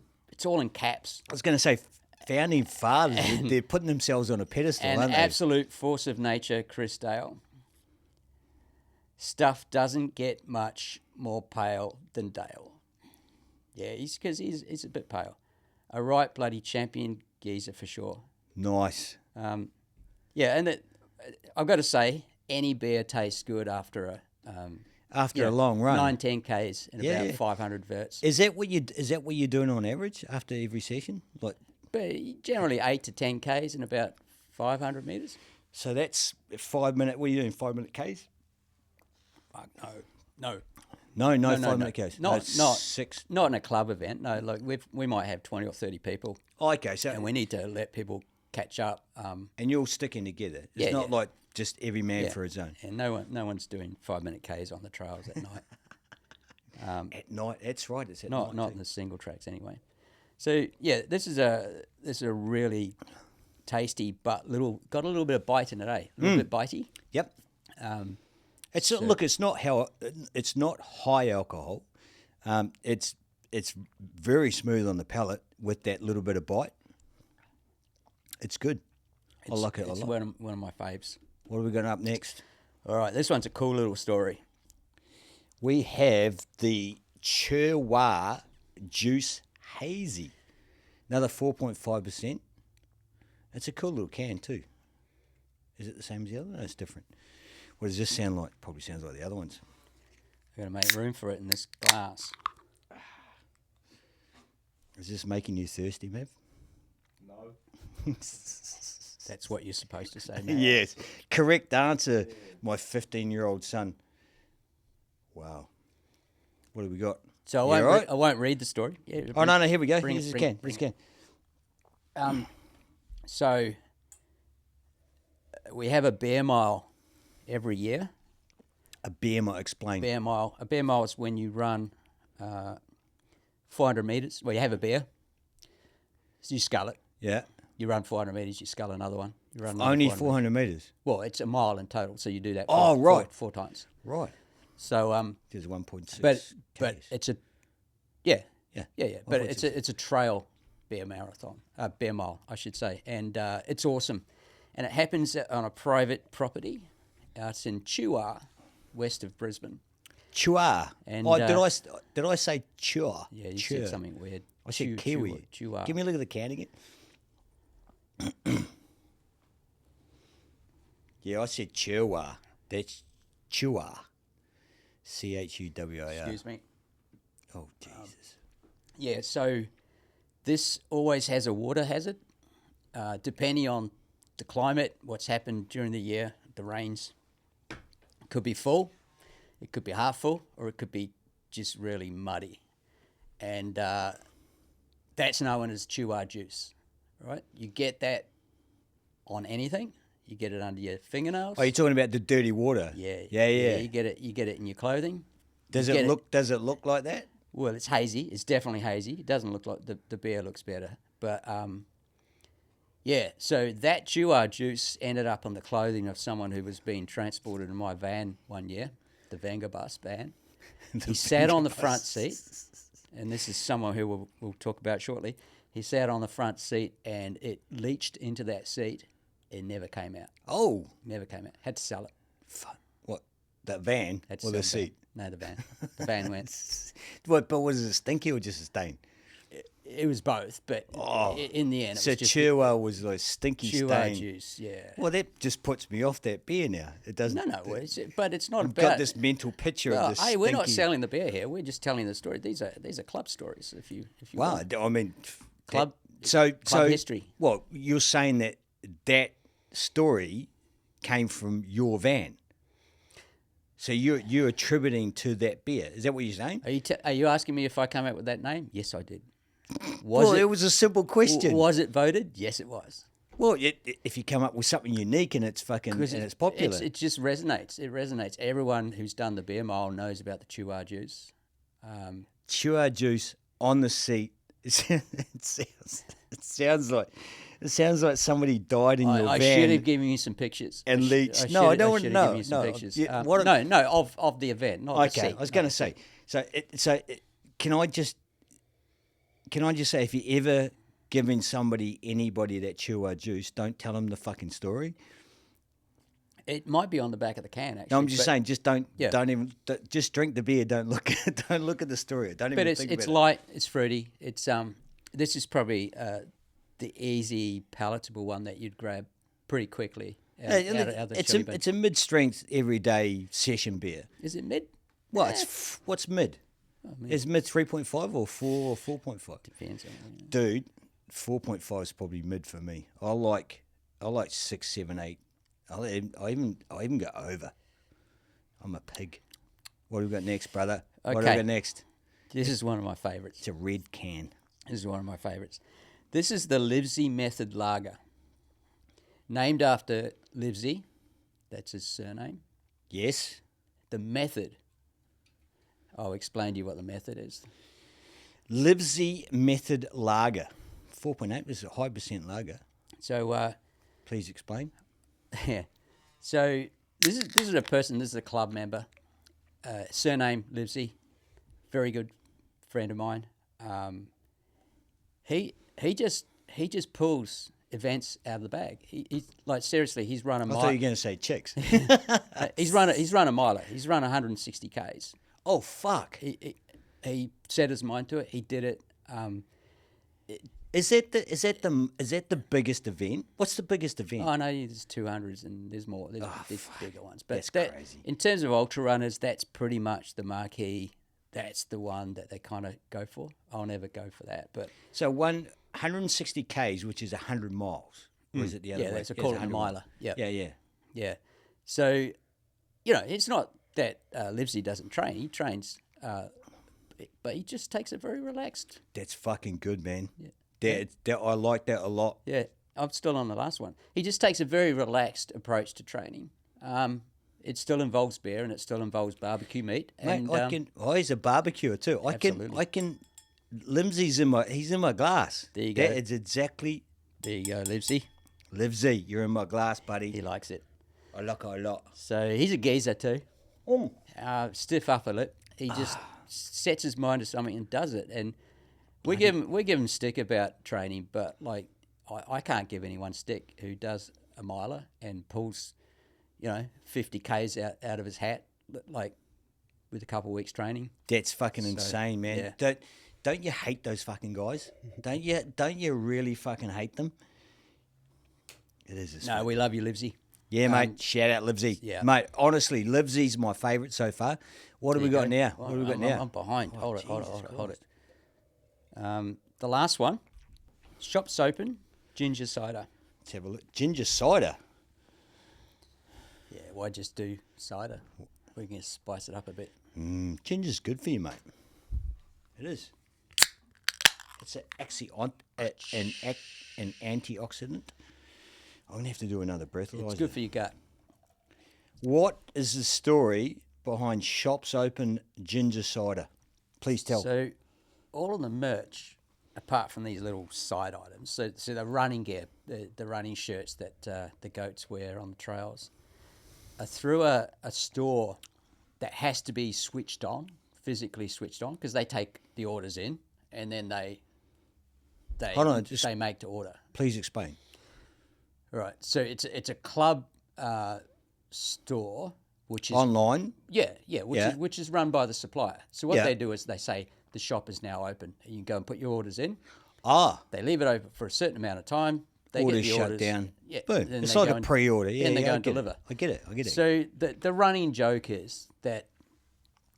caps. I was going to say founding fathers. They're putting themselves on a pedestal, An aren't they? absolute force of nature, Chris Dale. Stuff doesn't get much more pale than Dale. Yeah, he's a bit pale. A right bloody champion geezer for sure. Nice. Yeah, and I've got to say, any beer tastes good after a A long run. 9-10 Ks and Yeah, about yeah. 500 verts. Is that what you're doing on average after every session? Like, But generally 8 to 10 Ks and about 500 metres. so that's 5 minute. What are you doing? 5 minute Ks? Fuck, no. No, No, 5 minute Ks. Not 6. Not in a club event. No, like we might have 20 or 30 people, Oh, okay, so and we need to let people catch up. and you're all sticking together. It's Yeah, not yeah. like just every man Yeah. for his own. And no one's doing 5 minute Ks on the trails at night. At night, that's right. It's at Not night. in the single tracks anyway. So yeah, this is a really tasty but got a little bit of bite in it, eh? A little bit bitey. Yep. Um, It's look. It's not high alcohol. It's very smooth on the palate with that little bit of bite. It's good. I like it a It's lot. one of my faves. What are we going up next? All right, this one's a cool little story. We have the Chirwa Juice Hazy. Another 4.5%. It's a cool little can too. Is it the same as the other? No, it's different. What does this sound like? Probably sounds like the other ones. I've got to make room for it in this glass. Is this making you thirsty, Mav? No. That's what you're supposed to say, man. Yes. Correct answer, my 15-year-old son. Wow. What have we got? So I You won't, all right? I won't read the story. Yeah, Oh, no, here we go. bring Here's it, his bring can. it, Here's bring his can. So we have a bear mile every year. A beer might explain. Bear mile. A bear mile is when you run 400 metres. Well, you have a bear. So you scull it. Yeah. You run 400 metres, you scull another one. You run another Only 400 400 metres. Well, it's a mile in total, so you do that. Oh, right. Four times. Right. So There's 1.6. but Ks. it's a yeah. Yeah. But 1.6. it's a trail bear marathon, bear mile, I should say, and it's awesome, and it happens on a private property out in Chua, west of Brisbane. Chua. And, did I say chua? Yeah, you said something weird. I said kiwi. Chua. Give me a look at the can again. Yeah, I said chua. That's chua. CHUWIR. Excuse me. Oh, Jesus. Yeah, so this always has a water hazard, depending on the climate, what's happened during the year, the rains. It could be full, it could be half full, or it could be just really muddy. And that's known as chua juice, right? You get that on anything. You get it under your fingernails. Oh, you're talking about the dirty water? Yeah. Yeah. You get it in your clothing. Does You it get look? Does it look like that? Well, it's hazy. It's definitely hazy. It doesn't look like the beer looks better. But, yeah, so that chua juice ended up on the clothing of someone who was being transported in my van one year, the Vangabus van. He sat on the front seat, and this is someone who we'll talk about shortly. He sat on the front seat, and it leached into that seat. It never came out. Oh, Never came out. Had to sell it. fuck. What? That van Had to or sell the seat? No, the van. The van went. What? But was it stinky or just a stain? It was both, but in the end, it So was just chua was like stinky chua stain. juice. Yeah. Well, that just puts me off that beer now. It doesn't. No, but it's not I've about. got this mental picture Well, of this. hey, we're not stinky- selling the beer here. We're just telling the story. These are club stories. If you Wow. want. I mean, Club- So club history. Well, you're saying that story came from your van. So you're attributing to that beer. Is that what you're saying? Are you asking me if I came up with that name? Yes, I did. Well, it was a simple question. Was it voted? Yes, it was. Well, if you come up with something unique and it's fucking and it's popular, It just resonates. It resonates. Everyone who's done the beer mile knows about the chua juice. chua juice on the seat. It sounds like somebody died in your I van. should have given you some pictures. And I sh- leached. I No, I should- don't I want- should have no, given you some no. pictures. Yeah, of the event, not the Okay, seat. I was going to say. Can I just say, if you ever giving anybody that chua juice, don't tell them the fucking story. It might be on the back of the can, actually. No, I'm just saying, just don't even just drink the beer. Don't look at the story. Don't even But think it's about light. It's fruity. It's This is probably the easy, palatable one that you'd grab pretty quickly. Out of the chili bin. It's a mid-strength everyday session beer. Is it mid? Well, what's mid? Is mid 3.5 or 4 or 4.5? Depends on. Dude, 4.5 is probably mid for me. I like 6, 7, 8. I even go over. I'm a pig. What do we got next, brother? What do we Okay. got next? This is one of my favourites. It's a red can. This is one of my favourites. This is the Livesey Method Lager. Named after Livesey. That's his surname. Yes. The method. I'll explain to you what the method is. Livesey Method Lager. 4.8 is a high percent lager. So, Please explain. yeah. So this is a person. This is a club member. Surname Livesey. Very good friend of mine. He just pulls events out of the bag. He's like, seriously, he's run a I mile. thought you were going to say chicks. He's run a miler. He's run 160 Ks. Oh, fuck. He set his mind to it. He did it. Is that the biggest event? What's the biggest event? I know there's 200s and there's more. There's bigger ones. But That's crazy. In terms of ultra runners, that's pretty much the marquee. That's the one that they kind of go for. I'll never go for that. But So 160 Ks, which is 100 miles. Or is it the other way? yeah, that's a It's quarter 100 miler. miles. Yeah. Yeah. So, it's not that Livesey doesn't train. He trains, but he just takes it very relaxed. That's fucking good, man. Yeah. I like that a lot. Yeah, I'm still on the last one. He just takes a very relaxed approach to training. It still involves beer and it still involves barbecue meat. And Mate, he's a barbecuer too. Absolutely. Limsey's he's in my glass. There you go. That is exactly there you go, Livesey. Livesy, you're in my glass, buddy. He likes it. I like it a lot. So he's a geezer too. Mm. Stiff upper lip. He just sets his mind to something and does it. And we give him stick about training, but like I can't give anyone stick who does a miler and pulls, 50 Ks out of his hat, like with a couple of weeks training. That's fucking insane, man. yeah. Don't you hate those fucking guys? Don't you really fucking hate them? It is. No, we love you, Livesy. Yeah, mate. Shout out Livesy. Yeah. Mate, honestly, Livesy's my favourite so far. What have we got now? What have we got now? I'm behind. Oh, Hold Jesus it. The last one, shop's open, ginger cider. Let's have a look. Ginger cider. Yeah, why just do cider? We can spice it up a bit. Ginger's good for you, mate. It is. It's an antioxidant. I'm going to have to do another breathalyzer. It's good for your gut. What is the story behind Shops Open Ginger Cider? Please tell. So, all of the merch, apart from these little side items, so the running gear, the running shirts that the goats wear on the trails, are through a store that has to be switched on, physically switched on, because they take the orders in and then they Hold on, they make to order. Please explain. Right. So it's a club store, which is Online? which is run by the supplier. So what Yeah. they do is they say the shop is now open. You can go and put your orders in. Ah, They leave it open for a certain amount of time. They orders get the shut orders down. Yeah. Boom. then It's they like go a and- pre-order. Yeah, then they yeah, go I and get deliver. it. I get it. So the running joke is that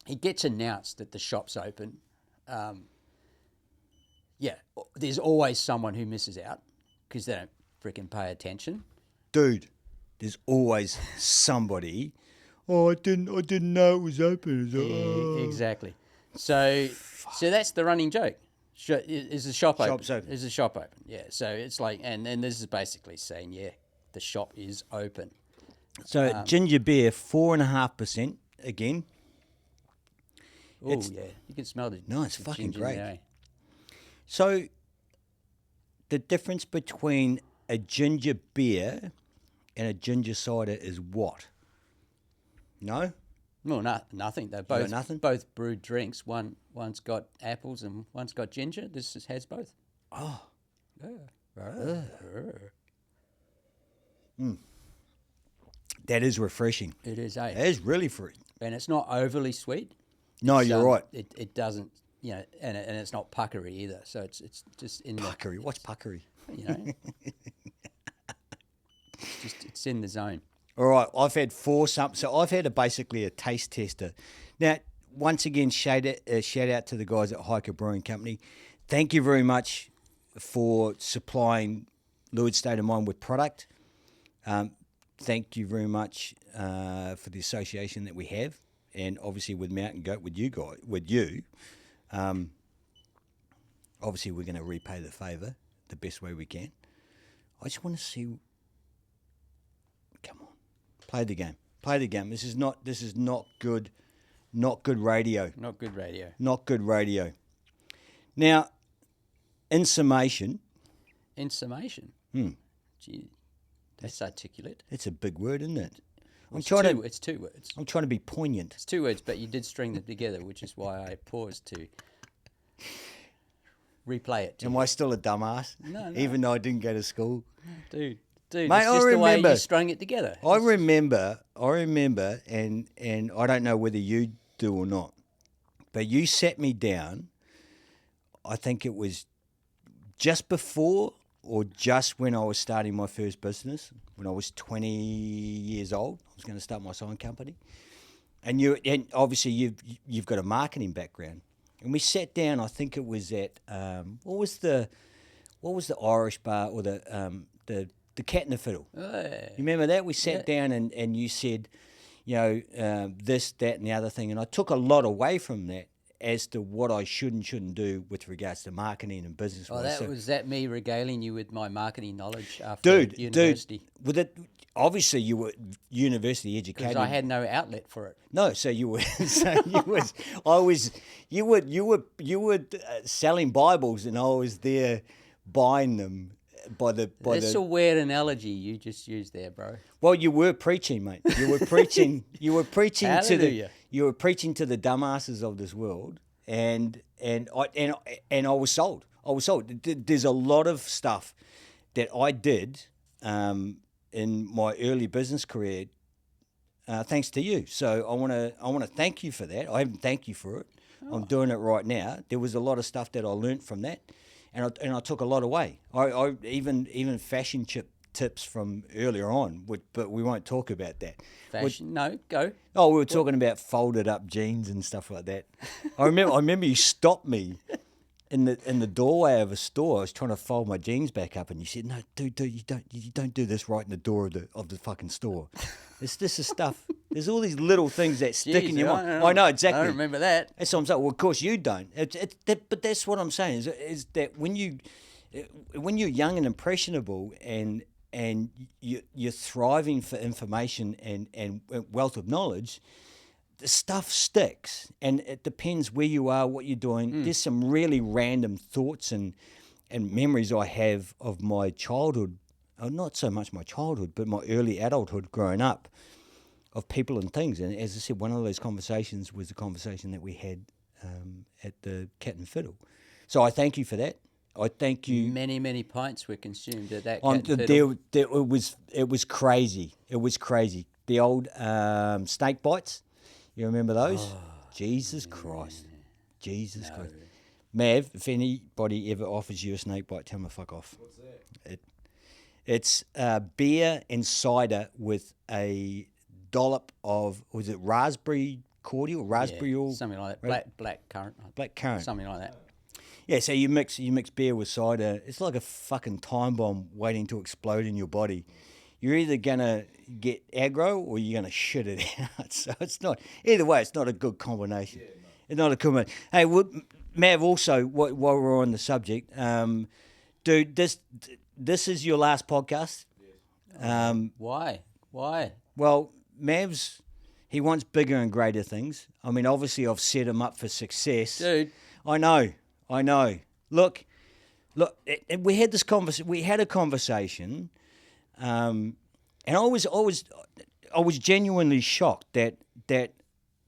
it gets announced that the shop's open. There's always someone who misses out because they don't freaking pay attention. Dude, there's always somebody. Oh, I didn't know it was open. Exactly. So that's the running joke. Is the shop open? Shop's open. Is the shop open? Yeah. So it's like, and this is basically saying, the shop is open. So ginger beer, 4.5% again. Oh yeah, you can smell the. No, it's the fucking ginger in great. there, eh? So the difference between a ginger beer and a ginger cider is what? No? Well, nothing. They're got both nothing? both brewed drinks. One's got apples and one's got ginger. Has both. Oh. That is refreshing. It is, That eh? is really free. And it's not overly sweet. No, It's, you're right. It doesn't, and it's not puckery either. So it's just in Puckery. What's puckery? it's in the zone. All right, I've had so I've had basically a taste tester. Now, once again, shout out to the guys at Hiker Brewing Company. Thank you very much for supplying Luid State of Mind with product. Thank you very much for the association that we have, and obviously with Mountain Goat, with you guys, obviously we're going to repay the favour the best way we can. I just want to see. Come on, play the game. Play the game. This is not good. Not good radio. Not good radio. Not good radio. Now, in summation, In summation. Gee, that's articulate. it's a big word, isn't it? It's 2 words. I'm trying to be poignant. It's 2 words, but you did string them together, which is why I paused to replay it. Am I still a dumbass? No. Even though I didn't go to school. Dude, Mate, it's I just the way remember- you strung it together. I remember, and I don't know whether you do or not, but you sat me down. I think it was just before or just when I was starting my first business, when I was 20 years old. I was going to start my sign company, and obviously you've got a marketing background, and we sat down. I think it was at what was the Irish bar or the Cat and the Fiddle. You remember that? We sat down and you said, this, that, and the other thing, and I took a lot away from that as to what I should and shouldn't do with regards to marketing and business. Oh, was that me regaling you with my marketing knowledge after university? Dude, with it, obviously you were university Because educated. I had no outlet for it. No, so you were, you were selling Bibles, and I was there buying them That's a weird analogy you just used there, bro. Well, you were preaching, mate. You were preaching. You were preaching to the. Hallelujah. You were preaching to the dumbasses of this world, and I was sold. I was sold. There's a lot of stuff that I did in my early business career, thanks to you. So I want to thank you for that. I haven't thanked you for it. I'm doing it right now. There was a lot of stuff that I learnt from that, and I took a lot away. I even fashion tips from earlier on, but we won't talk about that. Fashion? No, go. Oh, we were talking about folded up jeans and stuff like that. I remember you stopped me in the doorway of a store. I was trying to fold my jeans back up, and you said, "No, dude, you don't do this right in the door of the fucking store." This is stuff. There's all these little things that stick in your mind. I know exactly. I don't remember that. That's what I'm saying. Well, of course you don't. But that's what I'm saying is that when you're young and impressionable and you're thriving for information and wealth of knowledge, the stuff sticks, and it depends where you are, what you're doing. There's some really random thoughts and memories I have of my childhood, not so much my childhood, but my early adulthood growing up, of people and things. And as I said, one of those conversations was the conversation that we had at the Cat and Fiddle. So I thank you for that. I thank you. Many pints were consumed at that. It was crazy. It was crazy. The old snake bites. You remember those? Jesus Christ. Jesus Christ. Mav, if anybody ever offers you a snake bite, tell them to fuck off. What's that? It's beer and cider with a dollop of, was it raspberry cordial? Raspberry oil? Something like that. Black currant. Black currant. Something like that. Yeah, so you mix beer with cider. It's like a fucking time bomb waiting to explode in your body. You're either gonna get aggro or you're gonna shit it out. So it's not either way. It's not a good combination. Yeah, no. It's not a combination. Hey, Mav. Also, while we're on the subject, dude, this is your last podcast. Yes. Why? Well, Mav's he wants bigger and greater things. I mean, obviously, I've set him up for success. Dude. I know. Look. We had this We had a conversation, and I was genuinely shocked that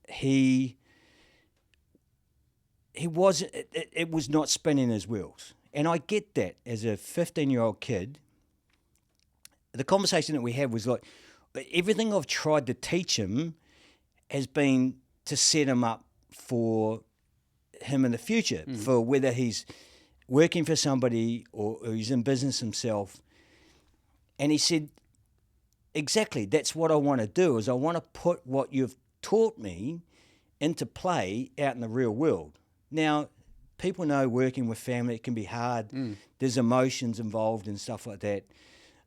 he was. It was not spinning his wheels, and I get that as a 15-year-old kid. The conversation that we had was like, everything I've tried to teach him has been to set him up for him in the future, for whether he's working for somebody or he's in business himself. And he said, exactly, that's what I want to do, is I want to put what you've taught me into play out in the real world. Now, people know working with family, it can be hard. There's emotions involved and stuff like that.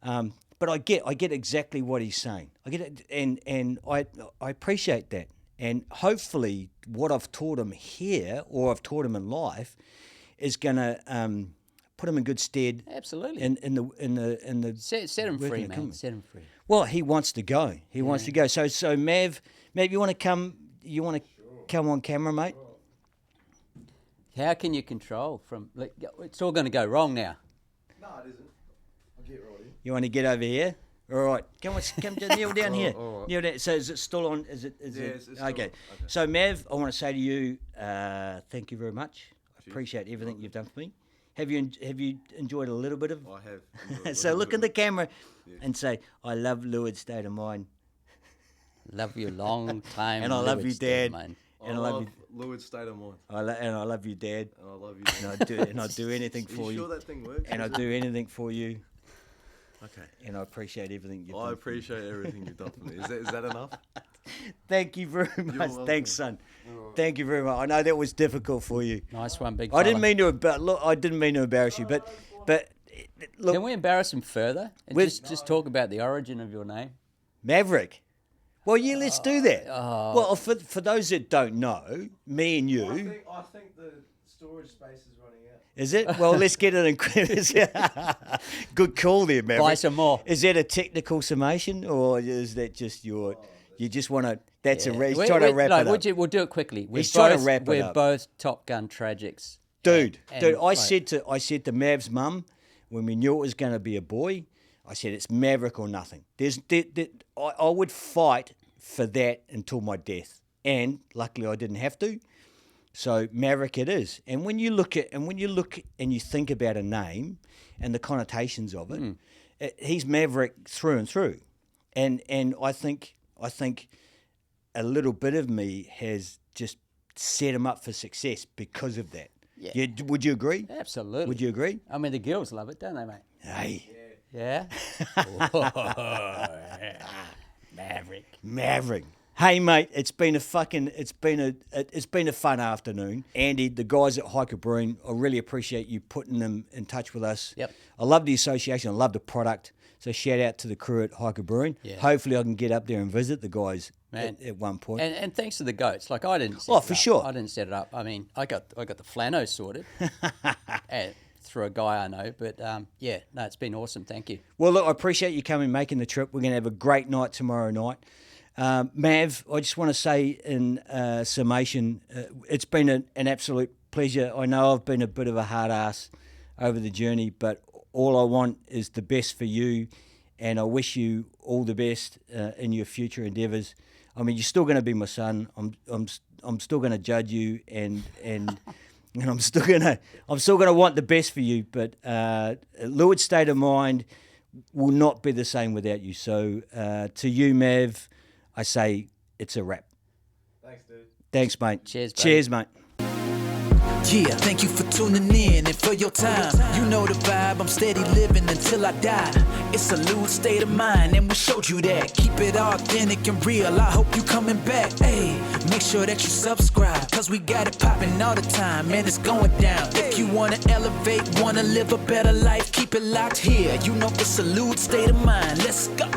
But I get exactly what he's saying. I get it, and I appreciate that. And hopefully, what I've taught him here, or I've taught him in life, is going to put him in good stead. Absolutely. In the set him free, man. Set him free. Well, he wants to go. He wants to go. So Mav, you want to come? You want to come on camera, mate? How can you control from? Like, it's all going to go wrong now. No, it isn't. I'll get right in. You want to get over here? All right, come kneel down here. all right. Kneel down. So is it still on? Is it? It's still okay. on. Okay. So Mav, I want to say to you, thank you very much. I appreciate everything you've done for me. Have you enjoyed a little bit of? I have. enjoyed So a look little in the bit. camera and say, I love Lewis's state of mind, Love you long time. and I love you, Lewis, Dad, man. and I love you. Lewis's state of mind. And I love you, Dad. And I love you. And I do anything Are for you you. sure that thing works? And I do anything for you. Okay. And I appreciate everything you've done. I for me. appreciate everything you've done for me. Is that enough? Thank you very much. welcome. Thanks, son. Thank you very much. I know that was difficult for you. Nice one, big. I didn't fella. mean to embarrass you, but look, Can we embarrass him further and With- just talk about the origin of your name? Maverick. Well, yeah, let's do that. Well, for those that don't know, me and you, I think the storage space is running out. is it? Well, let's get it in. Good call there, Maverick. Buy some more. Is that a technical summation, or is that just you just want to? That's Yeah. he's trying to wrap it up. We'll do it quickly. He's trying to wrap it We're up. both Top Gun tragics. Dude, And, I said to Mav's mum when we knew it was going to be a boy, I said it's Maverick or nothing. I would fight for that until my death, and luckily I didn't have to. So Maverick it is. And when you look and you think about a name and the connotations of it, he's Maverick through and through. And I think a little bit of me has just set him up for success because of that. Yeah. Would you agree? Absolutely. Would you agree? I mean, the girls love it, don't they, mate? Hey, Yeah. Maverick. Hey mate, it's been a fun afternoon. Andy, the guys at Hiker Brewing, I really appreciate you putting them in touch with us. Yep. I love the association. I love the product. So shout out to the crew at Hiker Brewing. Yeah. Hopefully I can get up there and visit the guys Man. at one point. And thanks to the goats. Like, I didn't set Oh, it for up. sure. I didn't set it up. I mean, I got the flano sorted through a guy I know. But, yeah, no, it's been awesome. Thank you. Well, look, I appreciate you coming, making the trip. We're going to have a great night tomorrow night. Mav, I just want to say in summation, it's been an absolute pleasure. I know I've been a bit of a hard ass over the journey, but all I want is the best for you, and I wish you all the best in your future endeavours. I mean, you're still going to be my son. I'm still going to judge you, and I'm still going to want the best for you. But Leeward State of Mind will not be the same without you. So to you, Mav, I say it's a wrap. Thanks, dude. Thanks, mate. Cheers, buddy. Cheers, mate. Yeah, thank you for tuning in and for your time. You know the vibe, I'm steady living until I die. It's a loose state of mind, and we showed you that. Keep it authentic and real, I hope you coming back. Hey, make sure that you subscribe, cause we got it popping all the time, man, it's going down. If you wanna elevate, wanna live a better life, keep it locked here. You know it's a loose state of mind, let's go.